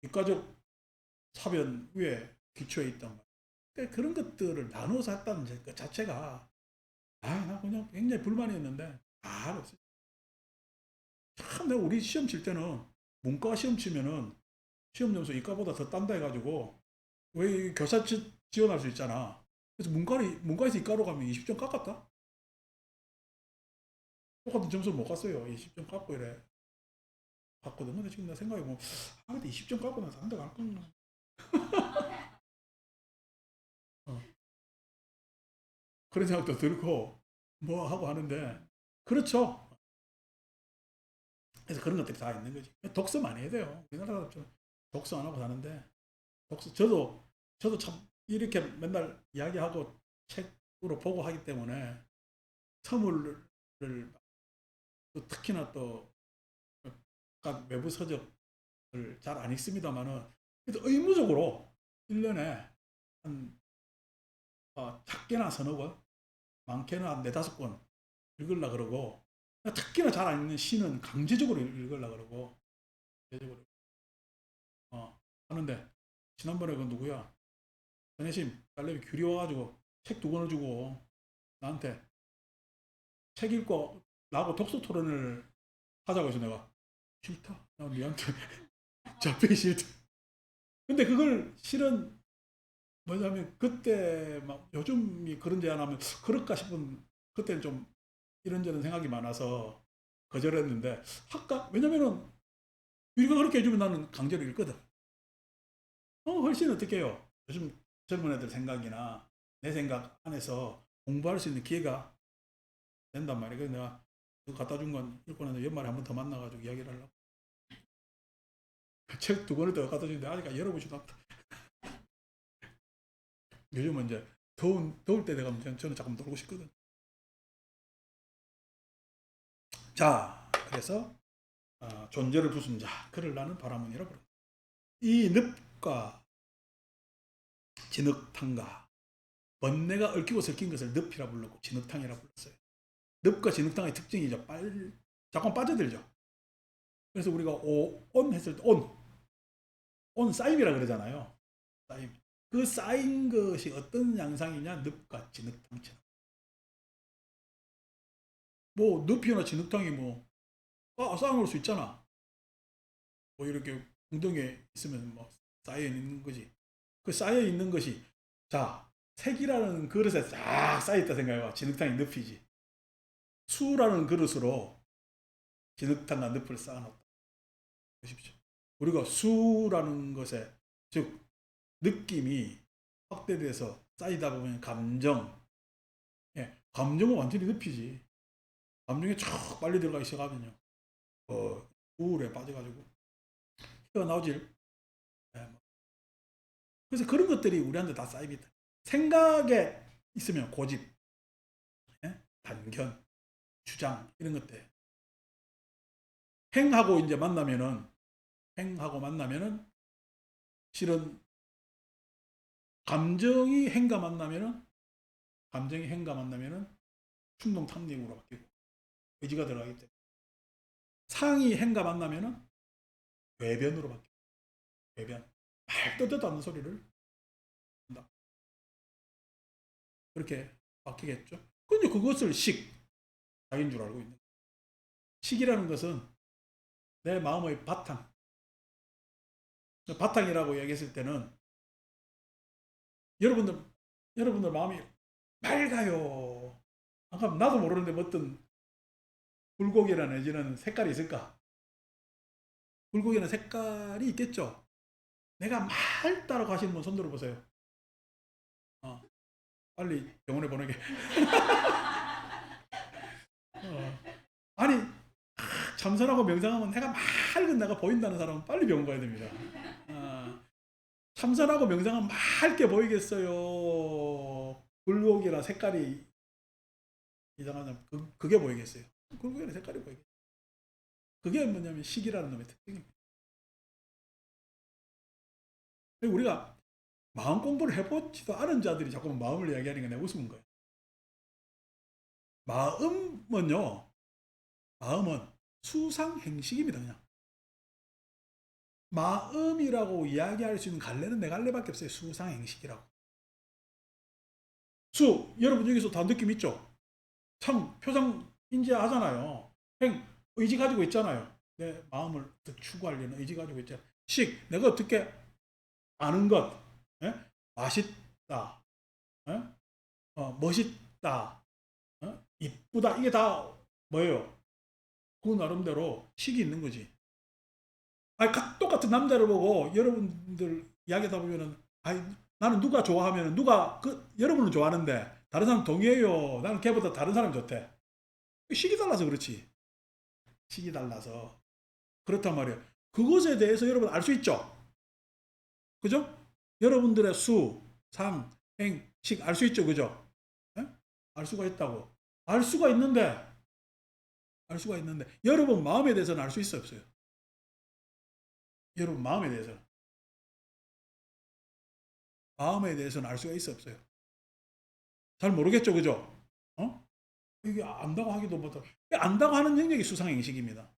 이과적 사변 위에 기초해 있단 말이야. 그러니까 그런 것들을 나눠서 했다는 것 자체가, 나 그냥 굉장히 불만이었는데 다 없어요. 참 내가 우리 시험 칠 때는 문과 시험 치면은 시험 점수 이과보다 더 딴다 해가지고, 왜 교사 지원할 수 있잖아. 그래서 문과에서 이과로 가면 20점 깎았다. 똑같은 점수 못 갔어요. 20점 깎고 이래. 봤거든. 근데 지금 내 생각해 보면 근데 20점 깎고 나서 한 대 갈 건가. 어, 그런 생각도 들고 뭐 하고 하는데 그렇죠. 그래서 그런 것들이 다 있는 거지. 독서 많이 해야 돼요. 우리나라 좀 독서 안 하고 사는데 독서 저도 참 이렇게 맨날 이야기하고 책으로 보고 하기 때문에 서물을 또 특히나 또 약간 외부 서적을 잘 안 읽습니다만은 그래도 의무적으로 1년에 한 작게나 서너 권, 많게는 한 네다섯 권 읽으려 그러고 특히나 잘 안 읽는 시는 강제적으로 읽으려 그러고 강제적으로 하는데 지난번에 그 누구야 전혜심 딸내미 귤이 와가지고 책 두 권을 주고 나한테 책 읽고 나하고 독서 토론을 하자고 해서 내가 싫다. 나 니한테 잡히기 싫다. 근데 그걸 실은 뭐냐면 그때 막 요즘이 그런 제안 하면 그럴까 싶은 그때는 좀 이런저런 생각이 많아서 거절했는데 할까? 왜냐면은 우리가 그렇게 해주면 나는 강제로 읽거든. 훨씬 어떻게 해요? 요즘 젊은 애들 생각이나 내 생각 안에서 공부할 수 있는 기회가 된단 말이야. 그래서 내가 그거 갖다 준 건 읽고 나서 연말에 한 번 더 만나가지고 이야기를 하려고. 책 두 권을 더 갖다 주는데 아직 열어보지도 않다. 요즘은 이제 더울 때 내가 저는 잠깐 놀고 싶거든. 자, 그래서 존재를 부순 자, 그를 나는 바라문이라 부른다. 이 늪과 진흙탕과 번뇌가 얽히고 설킨 것을 늪이라 불렀고 진흙탕이라 불렀어요. 늪과 진흙탕의 특징이죠. 잠깐 빠져들죠. 그래서 우리가 온 했을 때 온 쌓임이라 그러잖아요. 쌓임. 그 쌓인 것이 어떤 양상이냐? 늪과 진흙탕처럼. 뭐 늪이나 진흙탕이 뭐 쌓아놓을 수 있잖아. 뭐 이렇게 웅덩이에 있으면 뭐 쌓여 있는 거지. 그 쌓여 있는 것이 자 색이라는 그릇에 쫙 쌓여 있다 생각해봐. 진흙탕이 늪이지. 수라는 그릇으로 진흙탕과 늪을 쌓아놨다. 보십시오. 우리가 수라는 것에 즉 느낌이 확대돼서 쌓이다 보면 감정, 감정은 완전히 늪이지. 감정에 쫙 빨리 들어가 있어가면요, 우울에 빠져가지고 튀어나오질. 뭐. 그래서 그런 것들이 우리한테 다 쌓입니다. 생각에 있으면 고집, 단견, 주장 이런 것들. 행하고 이제 만나면은 행하고 만나면은 실은 감정이 행과 만나면은 충동 탐닉으로 바뀌고 의지가 들어가기 때문에 상이 행과 만나면은 외변으로 바뀌고 외변 말도 되도 않는 소리를 한다. 그렇게 바뀌겠죠. 근데 그것을 자기인 줄 알고 있는. 식이라는 것은 내 마음의 바탕이라고 얘기했을 때는 여러분들 마음이 맑아요. 아까 나도 모르는데 뭐 어떤 굴곡이나 내지는 색깔이 있을까? 굴곡이나 색깔이 있겠죠. 내가 맑다라고 하시는 분 손 들어보세요. 어, 빨리 병원에 보내게. 어, 아니 참선하고 명상하면 내가 보인다는 사람은 빨리 병원 가야 됩니다. 참선하고 명상하면 맑게 보이겠어요. 굴곡이나 색깔이 이상하면 그게 보이겠어요. 굴곡이나 색깔이 보이겠어요. 그게 뭐냐면 식이라는 놈의 특징입니다. 우리가 마음 공부를 해보지도 않은 자들이 자꾸 마음을 이야기하니까 내가 웃은 거예요. 마음은 수상행식입니다. 그냥 마음이라고 이야기할 수 있는 갈래는 네 갈래밖에 없어요. 수상행식이라고. 여러분 여기서 다 느낌 있죠? 참 표상 인지하잖아요. 의지 가지고 있잖아요. 내 마음을 추구하려는 의지 가지고 있잖아요. 내가 어떻게 아는 것, 예? 맛있다, 예? 멋있다, 이쁘다, 이게 다 뭐예요? 그 나름대로 식이 있는 거지. 아니, 똑같은 남자를 보고 여러분들 이야기하다 보면은, 아니, 나는 누가 좋아하면은 여러분은 좋아하는데 다른 사람 동의해요. 나는 걔보다 다른 사람이 좋대. 식이 달라서 그렇지. 식이 달라서. 그렇단 말이에요. 그것에 대해서 여러분 알 수 있죠? 그죠? 여러분들의 수, 상, 행, 식 알 수 있죠? 그죠? 예? 알 수가 있다고. 알 수가 있는데, 여러분 마음에 대해서는 알 수 있어요? 없어요? 여러분 마음에 대해서는. 마음에 대해서는 알 수가 있어요? 없어요? 잘 모르겠죠? 그죠? 어? 이게 안다고 하기도 못하고. 안다고 하는 영역이 수상행식입니다.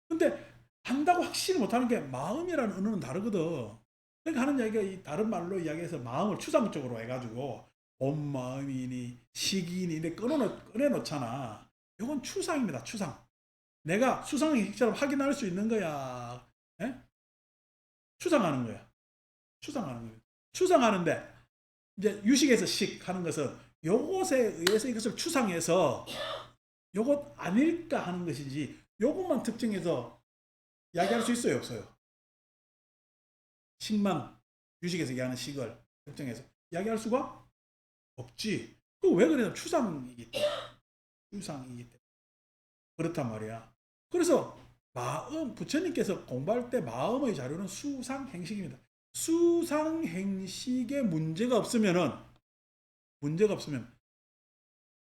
근데 안다고 확실히 못하는 게 마음이라는 언어는 다르거든. 그러니까 하는 이야기가 이 다른 말로 이야기해서 마음을 추상적으로 해가지고 본 마음이니 시기니 이렇게 꺼내놓잖아. 이건 추상입니다. 추상. 내가 수상행식처럼 확인할 수 있는 거야. 예? 추상하는 거야. 추상하는 거야. 추상하는데 이제 유식에서 식 하는 것은 요것에 의해서 이것을 추상해서 요것 아닐까 하는 것이지 요것만 특정해서 이야기할 수 있어요? 없어요? 식만 유식에서 얘기하는 식을 특정해서 이야기할 수가 없지. 그 왜 그러냐면 추상이기 때문에. 추상이기 때문에. 그렇단 말이야. 그래서 부처님께서 공부할 때 마음의 자료는 수상행식입니다. 수상행식에 문제가 없으면,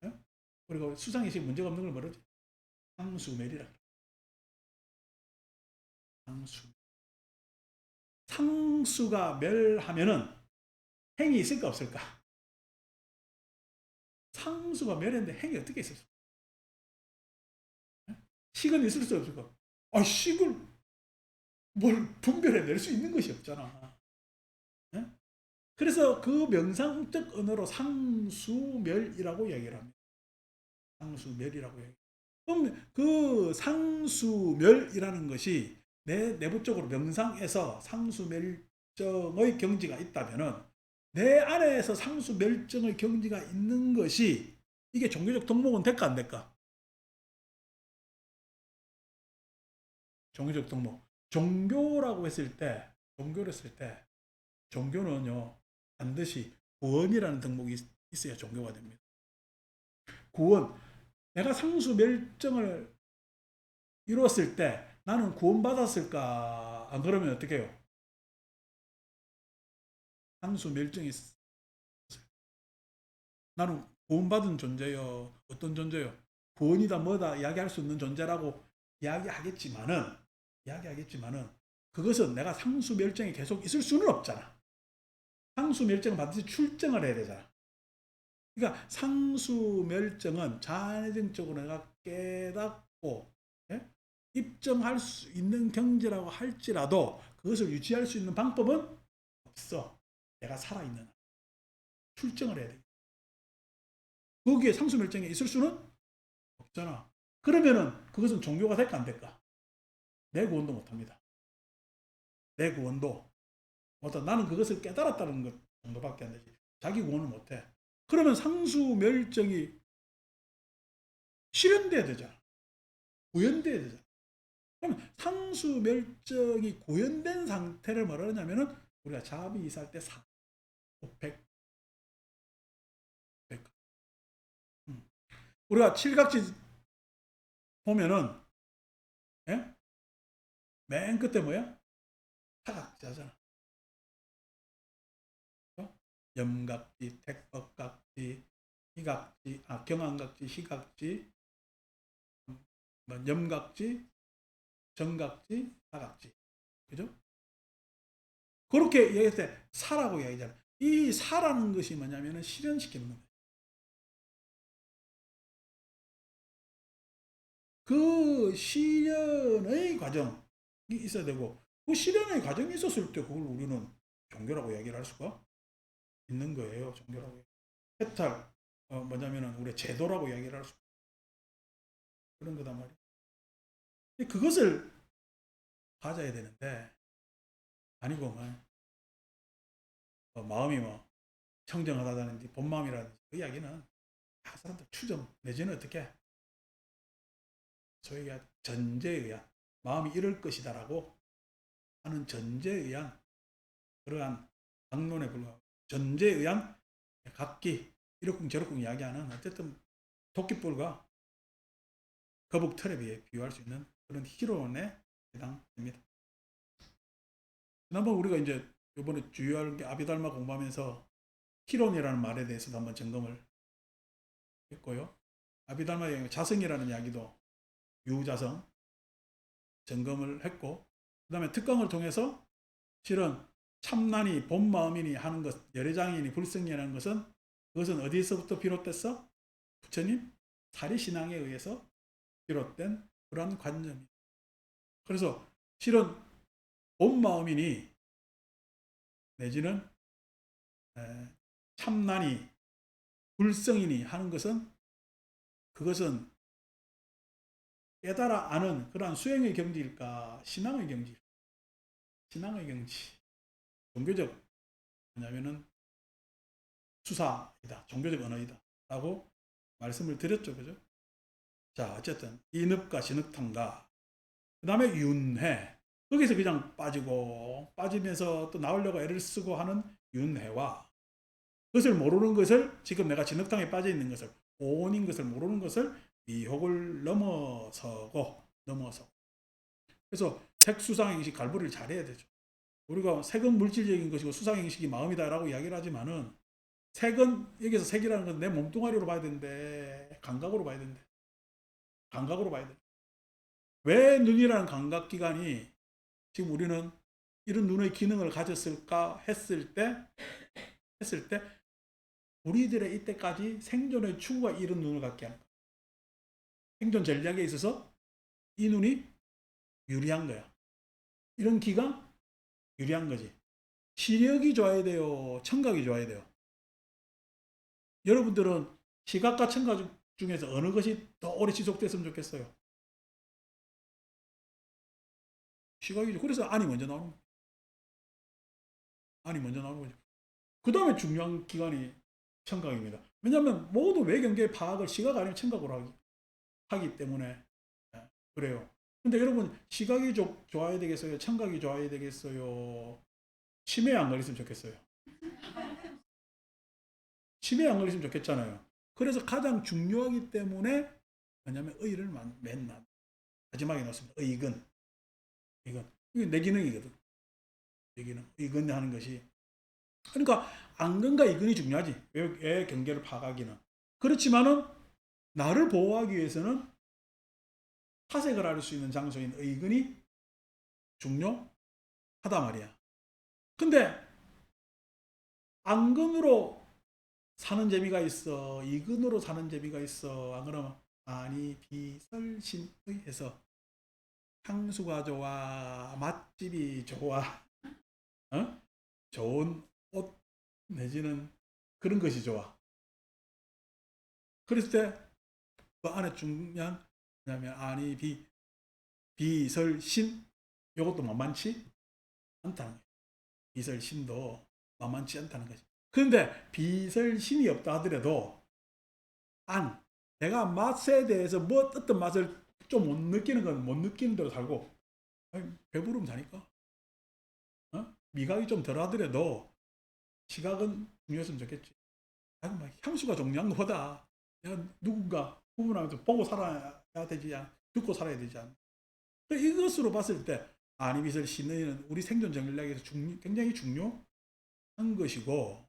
예? 그리고 수상행식 문제가 없는 걸 뭐라지? 상수멸이라. 상수. 상수가 멸하면은 행이 있을까 없을까? 상수가 멸했는데 행이 어떻게 있을까? 식은 있을 수 없을까? 아, 식을 뭘 분별해낼 수 있는 것이 없잖아. 예? 그래서 그 명상적 언어로 상수멸이라고 얘기를 합니다. 상수멸이라고 얘기. 그럼 그 상수멸이라는 것이 내 내부적으로 명상에서 상수멸정의 경지가 있다면은 내 안에서 상수멸정의 경지가 있는 것이 이게 종교적 덕목은 될까 안 될까? 종교적 덕목. 종교를 했을 때 종교는요 반드시 구원이라는 덕목이 있어야 종교가 됩니다. 구원. 내가 상수멸정을 이루었을 때 나는 구원받았을까? 안 그러면 어떻게 해요? 상수멸정이 나는 구원받은 존재요. 어떤 존재요? 구원이다 뭐다 이야기할 수 있는 존재라고 이야기하겠지만은 이야기하겠지만은 그것은 내가 상수멸정이 계속 있을 수는 없잖아. 상수멸정은 반드시 출정을 해야 되잖아. 그러니까 상수멸정은 자의적으로 내가 깨닫고 예? 입증할 수 있는 경지라고 할지라도 그것을 유지할 수 있는 방법은 없어. 내가 살아있는 출정을 해야 돼. 거기에 상수멸정이 있을 수는 없잖아. 그러면은 그것은 종교가 될까 안 될까? 내 구원도 못합니다. 내 구원도 못하. 나는 그것을 깨달았다는 것 정도밖에 안 되지. 자기 구원을 못해. 그러면 상수멸정이 실현돼야 되잖아. 구현돼야 되잖아. 그럼 상수멸정이 구현된 상태를 뭐라 하냐면은 우리가 자비이살 때 사, 100, 100. 우리가 칠각지 보면은 예? 맨 끝에 뭐야? 사각지잖아. 염각지, 택법각지, 희각지, 경안각지, 희각지, 염각지, 정각지, 사각지. 그죠? 그렇게 얘기할 때 사라고 얘기하잖아. 이 사라는 것이 뭐냐면은 실현시키는 거예요. 그 실현의 과정이 있어야 되고 그 실현의 과정이 있었을 때 그걸 우리는 종교라고 이야기를 할 수가 있는 거예요. 종교라고. 해탈 뭐냐면은 우리 제도라고 이야기를 할 수 그런 거단 말이에요. 그것을 가져야 되는데 아니고 마음이 청정하다든지 본마음이라든지 그 이야기는 사람들 추정 내지는 어떻게 소위 전제에 의한 마음이 이럴 것이다라고 하는 전제에 의한 그러한 강론에 불과하고 전제에 의한 각기 이러쿵 저러쿵 이야기하는 어쨌든 토끼뿔과 거북 털에 비해 비유할 수 있는 그런 희론에 해당됩니다. 지난번 우리가 이제 이번에 주요할 게 아비달마 공부하면서 희론이라는 말에 대해서도 한번 점검을 했고요. 아비달마의 자성이라는 이야기도 유자성 점검을 했고, 그 다음에 특강을 통해서 실은 참난이 본마음이니 하는 것, 열애장이니 불성이라는 것은 그것은 어디서부터 비롯됐어? 부처님 사리신앙에 의해서 비롯된 그러한 관념이에요. 그래서 실은 본마음이니 내지는 참난이 불성이니 하는 것은 그것은 깨달아 아는 그러한 수행의 경지일까? 신앙의 경지일까? 신앙의 경지. 종교적 뭐냐면은 수사이다. 종교적 언어이다. 라고 말씀을 드렸죠. 그죠? 자, 어쨌든 인읍과 진흙탕과 그 다음에 윤회. 거기서 그냥 빠지면서 또 나오려고 애를 쓰고 하는 윤회와 그것을 모르는 것을 지금 내가 진흙탕에 빠져 있는 것을 오온인 것을 모르는 것을 미혹을 넘어서 그래서 색수상행식 갈보리를 잘해야 되죠. 우리가 색은 물질적인 것이고 수상행식이 마음이다라고 이야기를 하지만은 색은 여기서 색이라는 건 내 몸뚱아리로 봐야 되는데 감각으로 봐야 된대. 감각으로 봐야 돼. 왜 눈이라는 감각기관이 지금 우리는 이런 눈의 기능을 가졌을까 했을 때 우리들의 이때까지 생존의 추구가 이런 눈을 갖게 하는 거야. 생존 전략에 있어서 이 눈이 유리한 거야. 이런 기가 유리한 거지. 시력이 좋아야 돼요? 청각이 좋아야 돼요? 여러분들은 시각과 청각 중에서 어느 것이 더 오래 지속됐으면 좋겠어요? 시각이죠. 그래서 안이 먼저 나오는 거죠. 안이 먼저 나오는 거죠. 그 다음에 중요한 기관이 청각입니다. 왜냐하면 모든 외경계의 파악을 시각 아니면 청각으로 하기 때문에 그래요. 근데 여러분 시각이 좋아야 되겠어요? 청각이 좋아야 되겠어요? 치매에 안 걸렸으면 좋겠어요. 치매에 안 걸렸으면 좋겠잖아요. 그래서 가장 중요하기 때문에 뭐냐면 의를 맨 마지막에 넣습니다. 의근. 이게 내 기능이거든. 내 기능. 의근 하는 것이. 그러니까 안근과 이근이 중요하지. 왜 경계를 파악하기는. 그렇지만은 나를 보호하기 위해서는 사색을 할 수 있는 장소인 의근이 중요하단 말이야. 근데 안근으로 사는 재미가 있어. 이근으로 사는 재미가 있어. 안 그러면 아니 비설신의 해서 향수가 좋아, 맛집이 좋아, 어? 좋은 옷 내지는 그런 것이 좋아. 그랬을 때 그 안에 중요한 뭐냐면 아니 비설신 이것도 만만치 않다는 거예요. 비설신도 만만치 않다는 거지. 그런데 비설신이 없다 하더라도 내가 맛에 대해서 뭐 어떤 맛을 좀 못 느끼는 건 못 느끼는 대로 살고 배부르면 사니까 미각이 좀 덜 하더라도 시각은 중요했으면 좋겠지. 향수가 중요한 것보다 내가 누군가 구분하면서 보고 살아야 되지 않 듣고 살아야 되지 않 이것으로 봤을 때 아니비설 신의는 우리 생존 전략에서 굉장히 중요한 것이고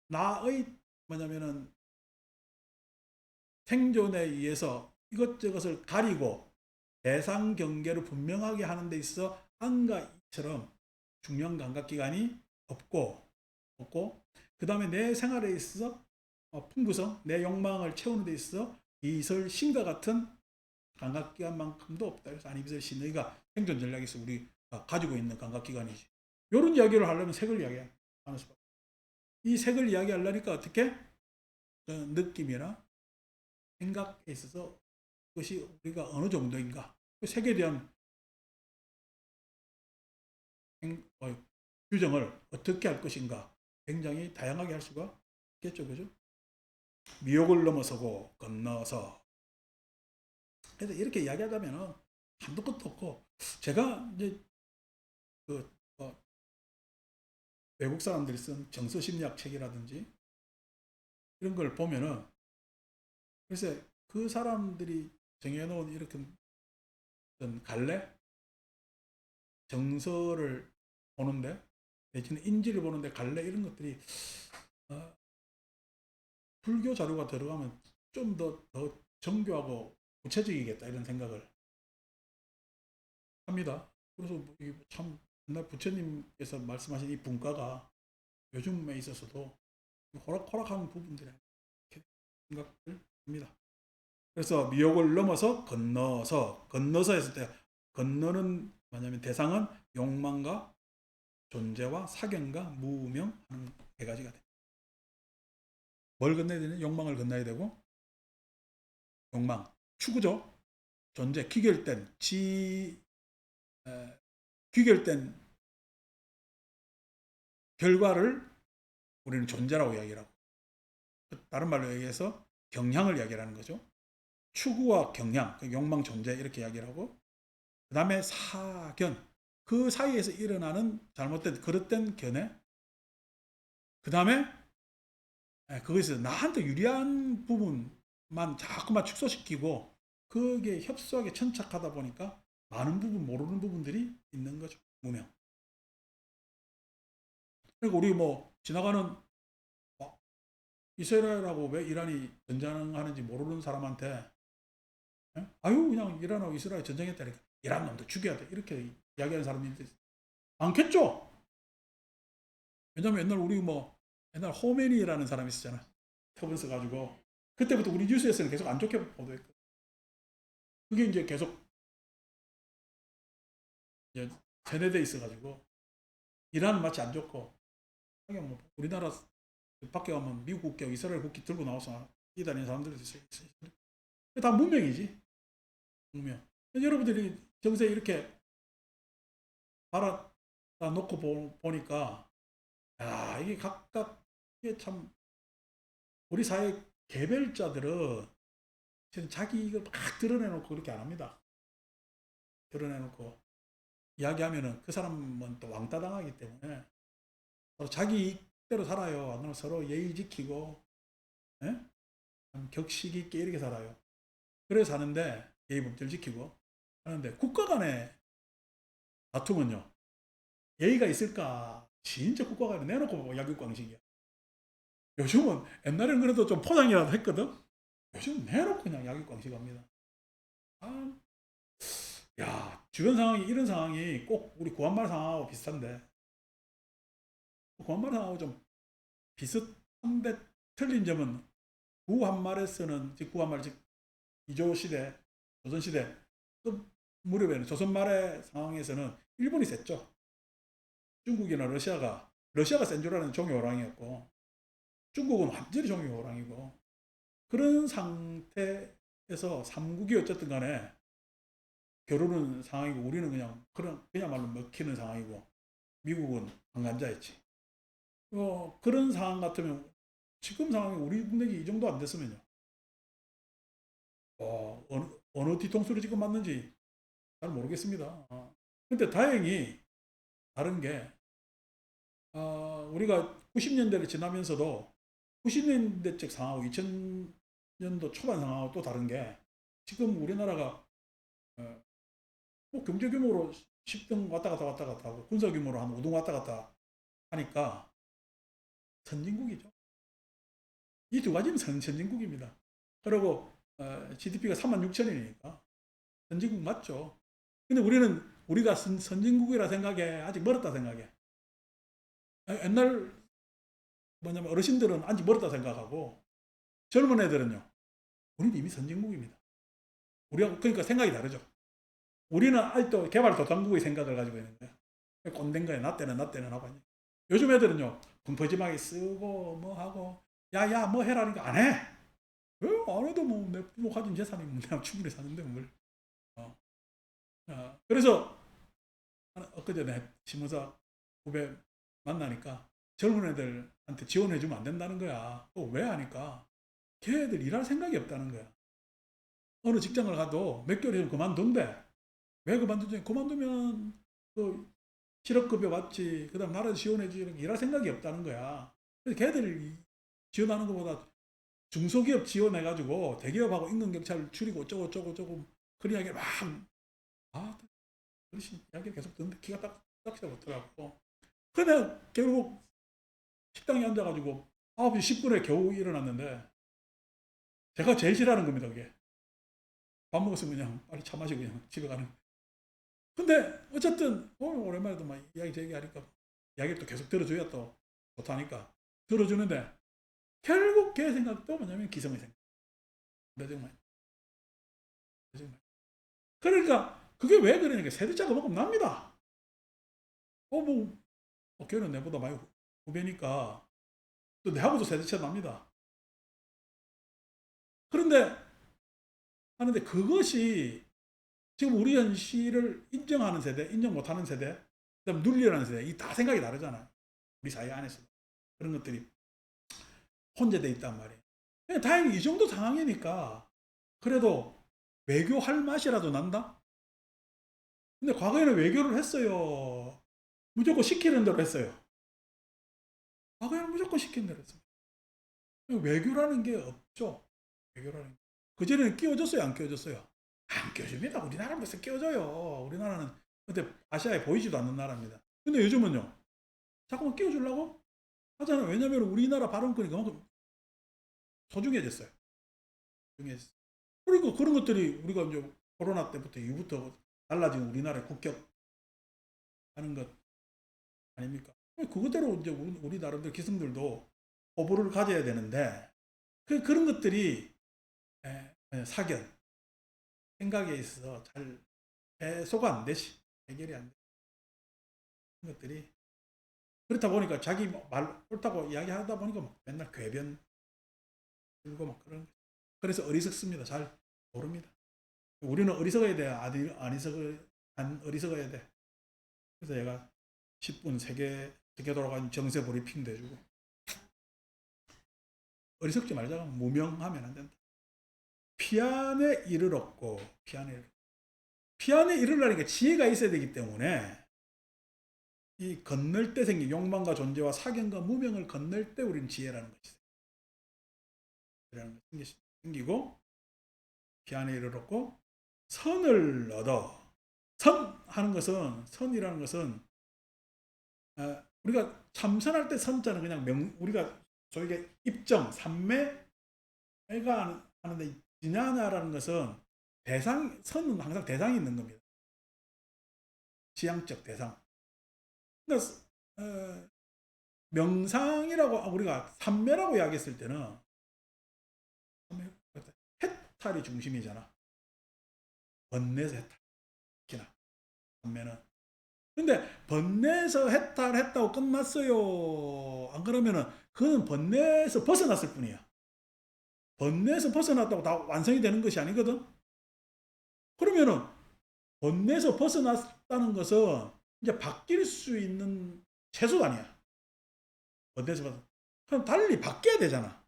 나의 뭐냐면은 생존에 의해서 이것저것을 가리고 대상 경계를 분명하게 하는 데 있어 안과 이처럼 중요한 감각기관이 없고 그 다음에 내 생활에 있어서 풍부성, 내 욕망을 채우는 데 있어서 이설신과 같은 감각기관만큼도 없다. 그래서 아니비설 신의가 생존 전략에서 우리 가지고 있는 감각기관이지. 이런 이야기를 하려면 색을 이야기하는 수밖에. 이 색을 이야기하려니까 어떻게 느낌이나 생각에 있어서 그것이 우리가 어느 정도인가 그 색에 대한 규정을 어떻게 할 것인가 굉장히 다양하게 할 수가 있겠죠. 그죠? 미혹을 넘어서고 건너서 그래서 이렇게 이야기하자면 한도 끝도 없고 제가 이제 그 외국 사람들이 쓴 정서심리학 책이라든지 이런 걸 보면은 글쎄 그 사람들이 정해놓은 이렇게 어떤 갈래 정서를 보는데 내지는 인지를 보는데 갈래 이런 것들이 어, 불교 자료가 들어가면 좀 더 정교하고 구체적이겠다 이런 생각을 합니다. 그래서 참 옛날 부처님께서 말씀하신 이 분과가 요즘에 있어서도 호락호락한 부분들이 생각을 합니다. 그래서 미혹을 넘어서 건너서 했을 때 건너는 뭐냐면 대상은 욕망과 존재와 사견과 무명 하는 네 가지가 됩니다. 뭘 건너야 되냐? 욕망을 건너야 되고 욕망, 추구죠. 존재, 귀결된 귀결된 결과를 우리는 존재라고 이야기를 하고 다른 말로 얘기해서 경향을 이야기하는 거죠. 추구와 경향, 욕망, 존재 이렇게 이야기를 하고 그 다음에 사견, 그 사이에서 일어나는 잘못된 그릇된 견해 그 다음에 그것에서 나한테 유리한 부분만 자꾸만 축소시키고 그게 협소하게 천착하다 보니까 많은 부분 모르는 부분들이 있는 거죠. 무명. 그리고 우리 뭐 지나가는 이스라엘하고 왜 이란이 전쟁하는지 모르는 사람한테 아유 그냥 이란하고 이스라엘 전쟁했다니까 이란 놈도 죽여야 돼 이렇게 이야기하는 사람이 많겠죠. 왜냐면 옛날 우리 뭐 옛날 호메니라는 사람이 있었잖아. 터번 써가지고 그때부터 우리 뉴스에서는 계속 안 좋게 보도했고 그게 이제 계속 이제 세뇌돼 있어가지고 이란은 마치 안 좋고 하긴 뭐 우리나라 밖에 가면 미국 국기, 이스라엘 국기 들고 나와서 뛰다니는 사람들이 있어요. 다 문명이지. 문명. 여러분들이 정세 이렇게 바라다 놓고 보니까 야 이게 각각 이게 참 우리 사회 개별자들은 자기 이걸 막 드러내놓고 그렇게 안 합니다. 드러내놓고 이야기하면은 그 사람은 또 왕따 당하기 때문에 서로 자기 이익대로 살아요. 안 그러면 서로 예의 지키고 예? 격식 있게 이렇게 살아요. 그래 사는데 예의 법절 지키고 하는데 국가 간의 다툼은요. 예의가 있을까? 진짜 국가 간에 내놓고 약육강식이야. 요즘은 옛날에는 그래도 좀 포장이라도 했거든. 요즘 내놓고 그냥 약육강식 합니다. 아, 야 주변 상황이 이런 상황이 꼭 우리 구한말 상황하고 비슷한데 구한말 상황하고 좀 비슷한데 틀린 점은 구한말에서는 즉 구한말 즉 이조 시대 조선 시대 그 무렵에는 조선 말의 상황에서는 일본이 셌죠. 중국이나 러시아가 센 줄 아는 종이 호랑이였고 중국은 완전히 종이 호랑이고 그런 상태에서 삼국이 어쨌든 간에 겨루는 상황이고 우리는 그냥말로 먹히는 상황이고 미국은 방관자였지. 그런 상황 같으면 지금 상황이 우리 국내이 정도 안 됐으면요. 어느 뒤통수를 지금 맞는지 잘 모르겠습니다. 근데 다행히 다른 게 우리가 90년대를 지나면서도 90년대적 상황하고 2000년도 초반 상황하고 또 다른 게 지금 우리나라가 뭐 경제 규모로 10등 왔다 갔다 하고 군사 규모로 한 5등 왔다 갔다 하니까 선진국이죠. 이 두 가지는 선진국입니다. 그리고 GDP가 3만 6천이니까 선진국 맞죠. 근데 우리가 선진국이라 생각해 아직 멀었다 생각해. 옛날 뭐냐면 어르신들은 아직 멀었다 생각하고 젊은 애들은요. 우리는 이미 선진국입니다. 우리가 그러니까 생각이 다르죠. 우리는 아직도 개발도상국의 생각을 가지고 있는 거야. 꼰대인 거야. 나 때는 하고. 요즘 애들은요. 분퍼짐하게 쓰고 뭐 하고 야야 뭐 해라니까 안 해. 안 해도 뭐 내 부모 가진 재산이 뭐 내가 충분히 사는데 뭘. 그래서 엊그제 내 신문사 후배 만나니까 젊은 애들한테 지원해주면 안 된다는 거야. 왜 하니까 걔네들 일할 생각이 없다는 거야. 어느 직장을 가도 몇 개월 있으면 그만둔대. 왜 그만두지? 그만두면 그 실업급여 받지, 그 다음 나라에서 지원해주지, 일할 생각이 없다는 거야. 그래서 걔들 지원하는 것보다 중소기업 지원해가지고 대기업하고 임금격차를 줄이고 어쩌고 그런 이야기 막, 그런 이야기 계속 듣는데 기가 딱 세웠더라고. 그래 결국 식당에 앉아가지고 9시 10분에 겨우 일어났는데 제가 제일 싫어하는 겁니다, 그게. 밥 먹었으면 그냥 빨리 차 마시고 그냥 집에 가는. 근데 어쨌든 오랜만에 또 막 이야기 제기하니까 이야기를 또 계속 들어줘야 또 좋다니까 들어주는데 결국 걔 생각도 뭐냐면 기성의 생각. 내 정말. 그러니까 그게 왜 그러니까 세대차가 먹으면 납니다. 걔는 내보다 많이 후배니까 또 내하고도 세대차 납니다. 그런데 하는데 그것이 지금 우리 현실을 인정하는 세대, 인정 못하는 세대, 그다음 눌리라는 세대, 이 다 생각이 다르잖아요. 우리 사회 안에서 그런 것들이 혼재돼 있단 말이에요. 다행히 이 정도 상황이니까 그래도 외교할 맛이라도 난다. 근데 과거에는 외교를 했어요. 무조건 시키는 대로 했어요. 과거에는 무조건 시키는 대로 했어요. 외교라는 게 없죠. 외교라는 게. 그전에는 끼워줬어요, 안 끼워줬어요? 안 끼워줍니다. 우리나라는 벌써 끼워줘요. 우리나라는 근데 아시아에 보이지도 않는 나라입니다. 근데 요즘은요, 자꾸만 끼워주려고 하잖아요. 왜냐면 우리나라 발언권이 그만큼 소중해졌어요. 소중해졌어요. 그리고 그런 것들이 우리가 이제 코로나 때부터 이후부터 달라진 우리나라의 국격하는 것 아닙니까? 그거대로 이제 우리 나름대로 기성들도 오보를 가져야 되는데 그런 것들이 사견, 생각에 있어서 잘 해소가 안 되시, 해결이 안 돼. 그런 것들이 그렇다 보니까 자기 말 옳다고 이야기하다 보니까 막 맨날 궤변 들고 막 그런. 그래서 어리석습니다. 잘 모릅니다. 우리는 어리석어야 돼. 안 어리석어야 돼. 그래서 얘가 10분 세계 돌아가는 정세 브리핑도 해주고 어리석지 말자고 무명하면 안 된다. 피안에 이를 얻고 피안에 이르려니까 지혜가 있어야 되기 때문에 이 건널 때 생긴 욕망과 존재와 사견과 무명을 건널 때 우리는 지혜라는 것이 생기고 피안에 이를 얻고 선을 얻어. 선이라는 것은 우리가 참선할 때 선자는 그냥 우리가 저희가 입정, 삼매가 하는데 지냐냐라는 것은 선은 항상 대상이 있는 겁니다. 지향적 대상. 그러니까 명상이라고 우리가 삼매라고 이야기했을 때는 해탈이 중심이잖아. 번뇌에서 해탈. 삼매는. 근데 번뇌에서 해탈했다고 끝났어요. 안 그러면은 그는 번뇌에서 벗어났을 뿐이야. 번뇌에서 벗어났다고 다 완성이 되는 것이 아니거든. 그러면은 번뇌에서 벗어났다는 것은 이제 바뀔 수 있는 최소 아니야. 번뇌에서 벗어. 그럼 달리 바뀌어야 되잖아.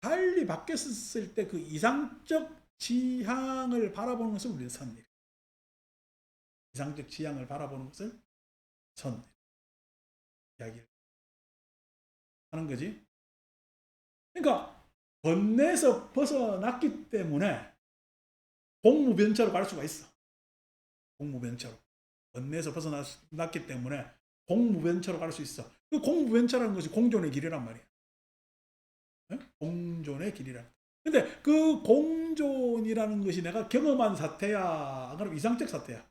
달리 바뀌었을 때 그 이상적 지향을 바라보는 것을 우리는 선일. 이상적 지향을 바라보는 것을 선 이야기를 하는 거지. 그러니까 번뇌에서 벗어났기 때문에 공무변처로 갈 수가 있어. 공무변처로. 번뇌에서 벗어났기 때문에 공무변처로 갈 수 있어. 그 공무변처라는 것이 공존의 길이란 말이야. 네? 공존의 길이란. 근데 그 공존이라는 것이 내가 경험한 사태야. 그럼 이상적 사태야.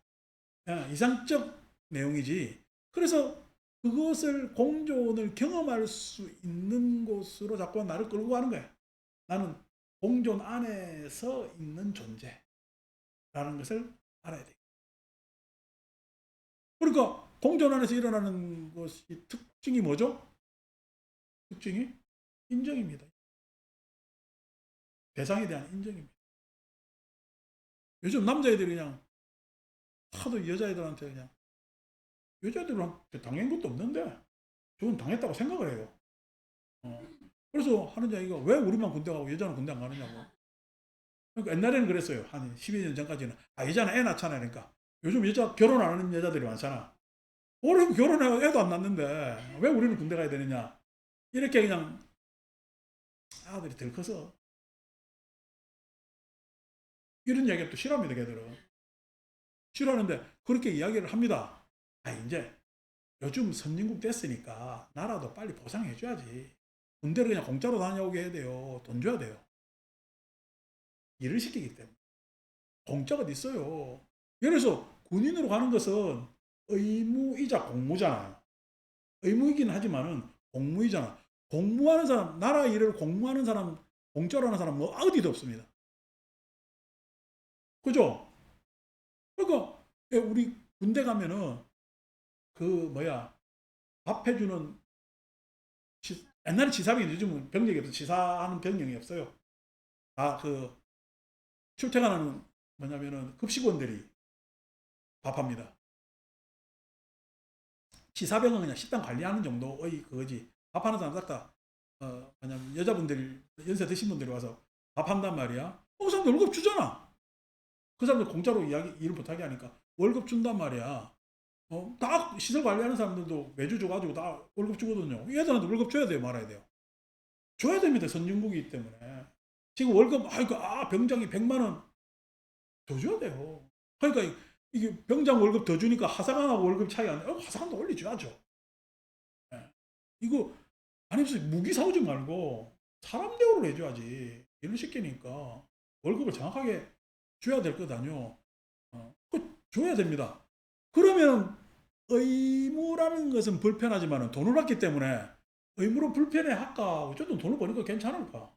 이상적 내용이지. 그래서 그것을 공존을 경험할 수 있는 곳으로 자꾸 나를 끌고 가는 거야. 나는 공존 안에서 있는 존재라는 것을 알아야 돼. 그러니까 공존 안에서 일어나는 것이 특징이 뭐죠? 특징이 인정입니다. 대상에 대한 인정입니다. 요즘 남자애들이 그냥 하도 여자애들한테 그냥 여자애들한테 당한 것도 없는데 저는 당했다고 생각을 해요. 그래서 하는 이야기가 왜 우리만 군대 가고 여자는 군대 안 가느냐고. 그러니까 옛날에는 그랬어요. 한 12년 전까지는 여자는 애 낳잖아요. 그러니까 요즘 결혼 안 하는 여자들이 많잖아. 올해 결혼해서 애도 안 낳는데 왜 우리는 군대 가야 되느냐. 이렇게 그냥 아들이 덜 커서 이런 이야기를 또 싫어합니다. 걔들은. 싫어하는데 그렇게 이야기를 합니다. 아, 이제 요즘 선진국 됐으니까 나라도 빨리 보상해줘야지. 군대를 그냥 공짜로 다녀오게 해야 돼요. 돈 줘야 돼요. 일을 시키기 때문에. 공짜가 어디 있어요. 예를 들어서 군인으로 가는 것은 의무이자 공무잖아요. 의무이긴 하지만은 공무이잖아. 공무하는 사람, 나라 일을 공무하는 사람, 공짜로 하는 사람 뭐 어디도 없습니다. 그죠? 그러니까 우리 군대 가면은 그 뭐야 밥 해주는 옛날에 지사병이 요즘은 병력이 없어. 지사하는 병력이 없어요. 다 그 출퇴근하는 뭐냐면은 급식원들이 밥합니다. 지사병은 그냥 식당 관리하는 정도의 그거지. 밥하는 사람 싹다 뭐냐면 여자분들 연세 드신 분들이 와서 밥한단 말이야. 그 사람들 월급 주잖아. 그 사람들 공짜로 일을 못하게 하니까 월급 준단 말이야. 다 시설 관리하는 사람들도 매주 줘가지고 다 월급 주거든요. 이 애들한테 월급 줘야 돼요, 말아야 돼요? 줘야 됩니다. 선진국이기 때문에. 지금 월급, 병장이 100만 원 더 줘야 돼요. 그러니까 이게 병장 월급 더 주니까 하사관하고 월급 차이 안 나. 하사관도 올려줘야죠. 예. 이거 아니면 무기 사오지 말고 사람 대우를 해줘야지. 일을 시키니까 월급을 정확하게 줘야 될 것 아니요. 줘야 됩니다. 그러면 의무라는 것은 불편하지만 돈을 받기 때문에 의무로 불편해 할까? 어쨌든 돈을 버니까 괜찮을까?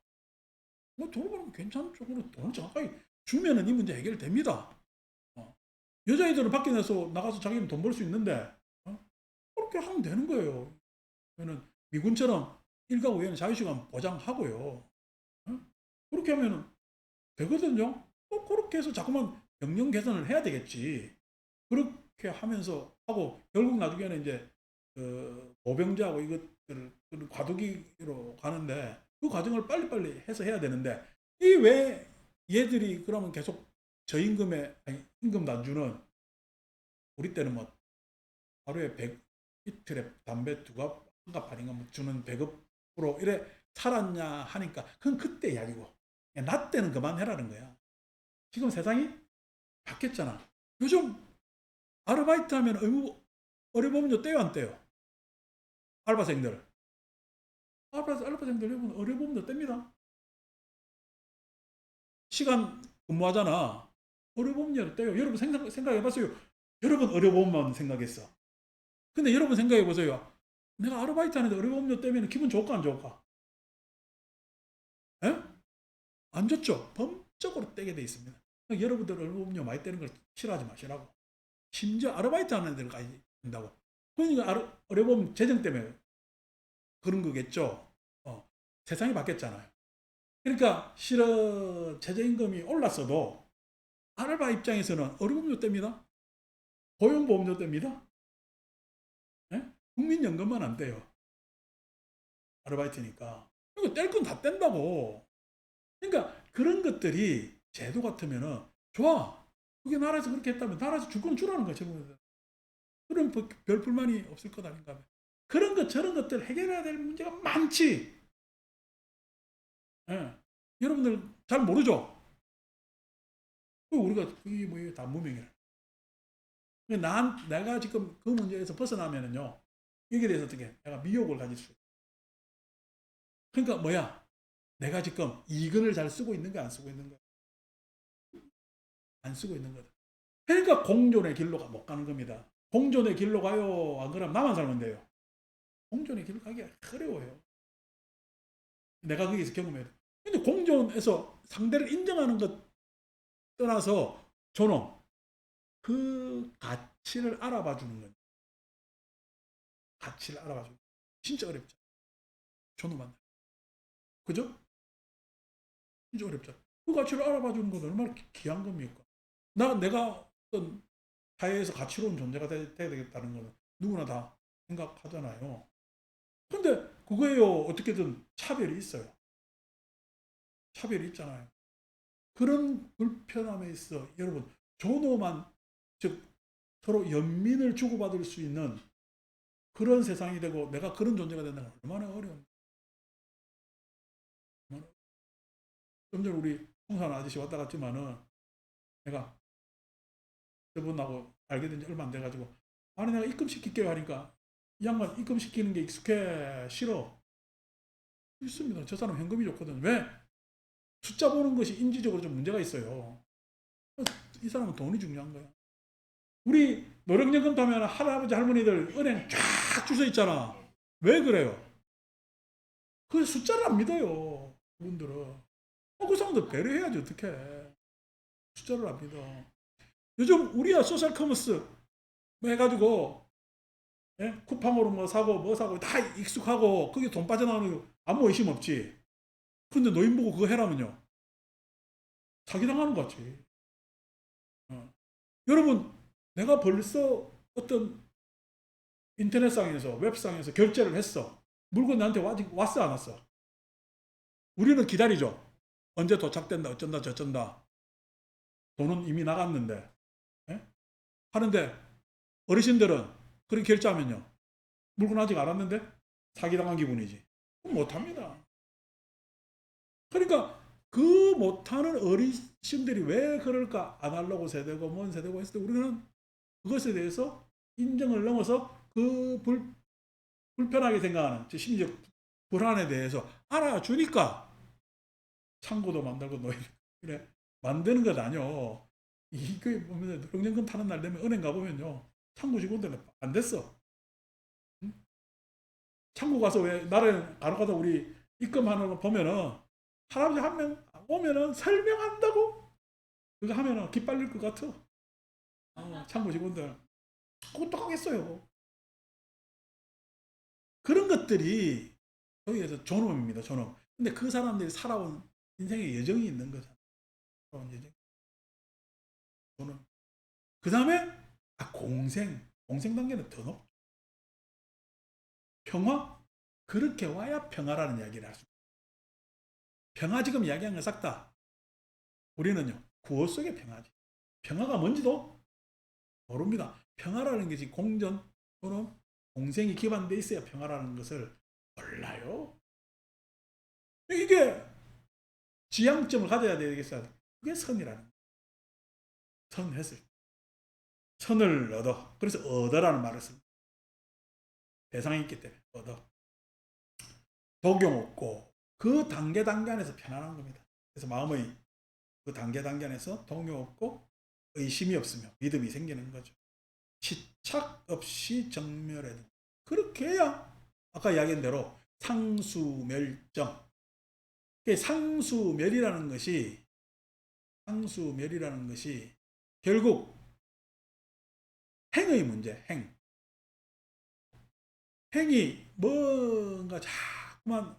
뭐 돈을 벌면 괜찮은 쪽으로 돈을 정확하게 주면은 이 문제 해결됩니다. 어. 여자애들은 밖에 나서 나가서 자기는 돈 벌 수 있는데 그렇게 하면 되는 거예요. 그러면 미군처럼 일과 후에는 자유시간 보장하고요. 그렇게 하면 되거든요. 그렇게 해서 자꾸만 경영 개선을 해야 되겠지. 그렇게 하면서 하고 결국 나중에는 이제 그 모병제하고 이것들을 과도기로 가는데 그 과정을 빨리빨리 해서 해야 되는데 이 왜 얘들이 그러면 계속 저임금에 아니, 임금도 안 주는 우리 때는 뭐 하루에 100 이틀에 담배 두갑한갑 아닌가 뭐 주는 배급으로 이래 살았냐 하니까 그건 그때 이야기고 나 때는 그만해라는 거야. 지금 세상이 바뀌었잖아. 요즘 아르바이트 하면 의무 어려보면 떼요 안 떼요? 알바생들. 알바생들 여러분 어려보면 뗍니다. 시간 근무하잖아. 어려보면 떼요. 여러분 생각해봤어요. 여러분 어려보면 생각했어. 근데 여러분 생각해보세요. 내가 아르바이트 하는데 어려보면 떼면 기분 좋을까 안 좋을까? 에? 안 좋죠. 범적으로 떼게 돼 있습니다. 그러니까 여러분들 어려보면 많이 떼는 걸 싫어하지 마시라고. 심지어 아르바이트 하는 데까지 된다고. 그러니까 어려보면 재정 때문에 그런 거겠죠. 세상이 바뀌었잖아요. 그러니까 실은 최저임금이 올랐어도 아르바 입장에서는 어려움료 뗍니다. 고용보험료 뗍니다. 예? 국민연금만 안 떼요. 아르바이트니까. 그러니까 뗄 건 다 뗀다고. 그러니까 그런 것들이 제도 같으면은 좋아. 그게 나라에서 그렇게 했다면 나라에서 줄 건 주라는 거죠. 그럼 별 불만이 없을 것 아닌가. 그런 것 저런 것들 해결해야 될 문제가 많지. 예. 여러분들 잘 모르죠? 우리가 그게 뭐예요? 다 무명이라. 내가 지금 그 문제에서 벗어나면은요, 여기에 대해서 어떻게 내가 미혹을 가질 수 있어. 그러니까 뭐야? 내가 지금 이근을 잘 쓰고 있는 거 안 쓰고 있는 거? 안 쓰고 있는 거다. 그러니까 공존의 길로 못 가는 겁니다. 공존의 길로 가요. 안 그러면 나만 살면 돼요. 공존의 길로 가기가 어려워요. 내가 거기서 경험해요. 근데 공존에서 상대를 인정하는 것 떠나서 존엄, 그 가치를 알아봐 주는 거예요. 가치를 알아봐 주는 거. 진짜 어렵죠. 존엄한. 그죠? 진짜 어렵죠. 그 가치를 알아봐 주는 건 얼마나 귀한 겁니까? 내가 어떤 사회에서 가치로운 존재가 돼야 되겠다는 건 누구나 다 생각하잖아요. 근데 그거에요, 어떻게든 차별이 있어요. 차별이 있잖아요. 그런 불편함에 있어 여러분 존엄한 즉 서로 연민을 주고받을 수 있는 그런 세상이 되고 내가 그런 존재가 된다는 건 얼마나 어려운. 좀 전에 우리 홍산 아저씨 왔다 갔지만은 내가 저분하고 알게 된 지 얼마 안 돼가지고 아니 내가 입금시킬게요 하니까 이 양반 입금시키는 게 익숙해 싫어. 있습니다. 저 사람 현금이 좋거든. 왜? 숫자 보는 것이 인지적으로 좀 문제가 있어요. 이 사람은 돈이 중요한 거야. 우리 노령연금 타면 할아버지 할머니들 은행 쫙 줄 서 있잖아. 왜 그래요? 그 숫자를 안 믿어요. 그분들은. 그 사람들 배려해야지 어떡해. 숫자를 안 믿어. 요즘 우리야 소셜 커머스 해가지고 쿠팡으로 뭐 사고 다 익숙하고 그게 돈 빠져나오는 거 아무 의심 없지. 근데 노인 보고 그거 해라면요. 사기당하는 것 같지. 여러분 내가 벌써 어떤 인터넷상에서 웹상에서 결제를 했어. 물건 나한테 왔어 안 왔어? 우리는 기다리죠. 언제 도착된다 어쩐다 저쩐다. 돈은 이미 나갔는데. 예? 하는데 어르신들은 그렇게 결제하면요. 물건 아직 안 왔는데 사기당한 기분이지. 못합니다. 그러니까 그 못하는 어르신들이 왜 그럴까? 아날로그 세대고 뭔 세대고 했을 때 우리는 그것에 대해서 인정을 넘어서 그 불편하게 생각하는 심리적 불안에 대해서 알아주니까 창고도 만들고 노예를 만드는 것 아니요. 이게 보면 노령연금 타는 날 되면 은행 가보면요. 창고 직원들 안 됐어. 응? 창고 가서 왜 나를 간혹가다 우리 입금하는 거 보면은 할아버지 한 명 오면은 설명한다고 그거 하면은 기빨릴 것 같아. 창고 직원들 똑똑하겠어요. 그런 것들이 여기에서 존엄입니다. 존엄. 근데 그 사람들이 살아온 인생의 여정이 있는 거잖아. 살아온 여정. 존엄. 그 다음에 공생 단계는 더 높죠. 평화? 그렇게 와야 평화라는 이야기를 할 수 있어요. 평화 지금 이야기한 건 싹 다 우리는요 구호 속의 평화지. 평화가 뭔지도 모릅니다. 평화라는 것이 공전 또는 공생이 기반되어 있어야 평화라는 것을 몰라요. 이게 지향점을 가져야 되겠어요. 그게 선이라는 거예요. 선했을 때. 선을 얻어. 그래서 얻어라는 말을 씁니다. 대상이 있기 때문에 얻어. 독용 없고 그 단계 안에서 편안한 겁니다. 그래서 마음의 그 단계 안에서 동요 없고 의심이 없으며 믿음이 생기는 거죠. 집착 없이 정멸해. 그렇게 해야 아까 이야기한 대로 상수멸정. 상수멸이라는 것이 결국 행의 문제, 행이 뭔가 자꾸만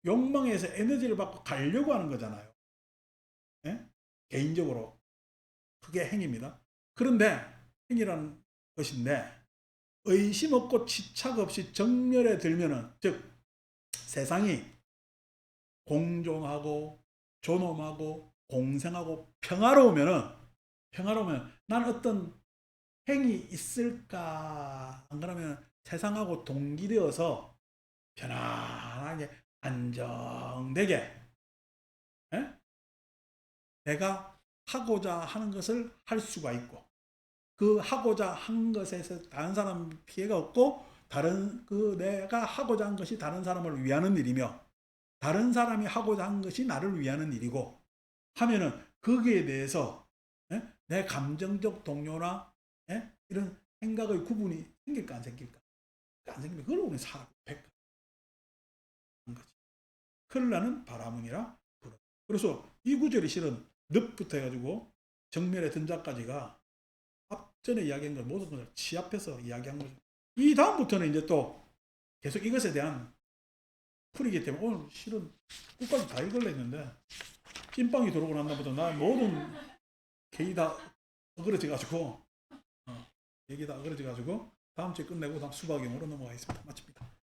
욕망에서 에너지를 받고 가려고 하는 거잖아요. 예? 개인적으로 그게 행입니다. 그런데 행이라는 것인데 의심 없고 집착 없이 정멸에 들면은 즉 세상이 공존하고 존엄하고 공생하고 평화로우면 난 어떤 행이 있을까? 안 그러면 세상하고 동기되어서 편안하게 안정되게 내가 하고자 하는 것을 할 수가 있고 그 하고자 한 것에서 다른 사람 피해가 없고 내가 하고자 한 것이 다른 사람을 위하는 일이며 다른 사람이 하고자 한 것이 나를 위하는 일이고 하면은 거기에 대해서 내 감정적 동요나 이런 생각의 구분이 생길까 안 생길까? 안 생기면 그걸 우리 사람 100% 거지. 큰일 바라문이라 부르. 그래서 이 구절이 실은 늪부터 해가지고 정멸의 등자까지가 앞전에 이야기한 걸 모든 것을 취합해서 이야기한 거죠. 이 다음부터는 이제 또 계속 이것에 대한 풀이기 때문에 오늘 실은 끝까지 다 읽으려 했는데 찐빵이 들어오고 난 다음부터 나 모든 개이 다 어그러져가지고 얘기 다 어그러져가지고 다음 주에 끝내고 다음 수박용으로 넘어가겠습니다. 마칩니다.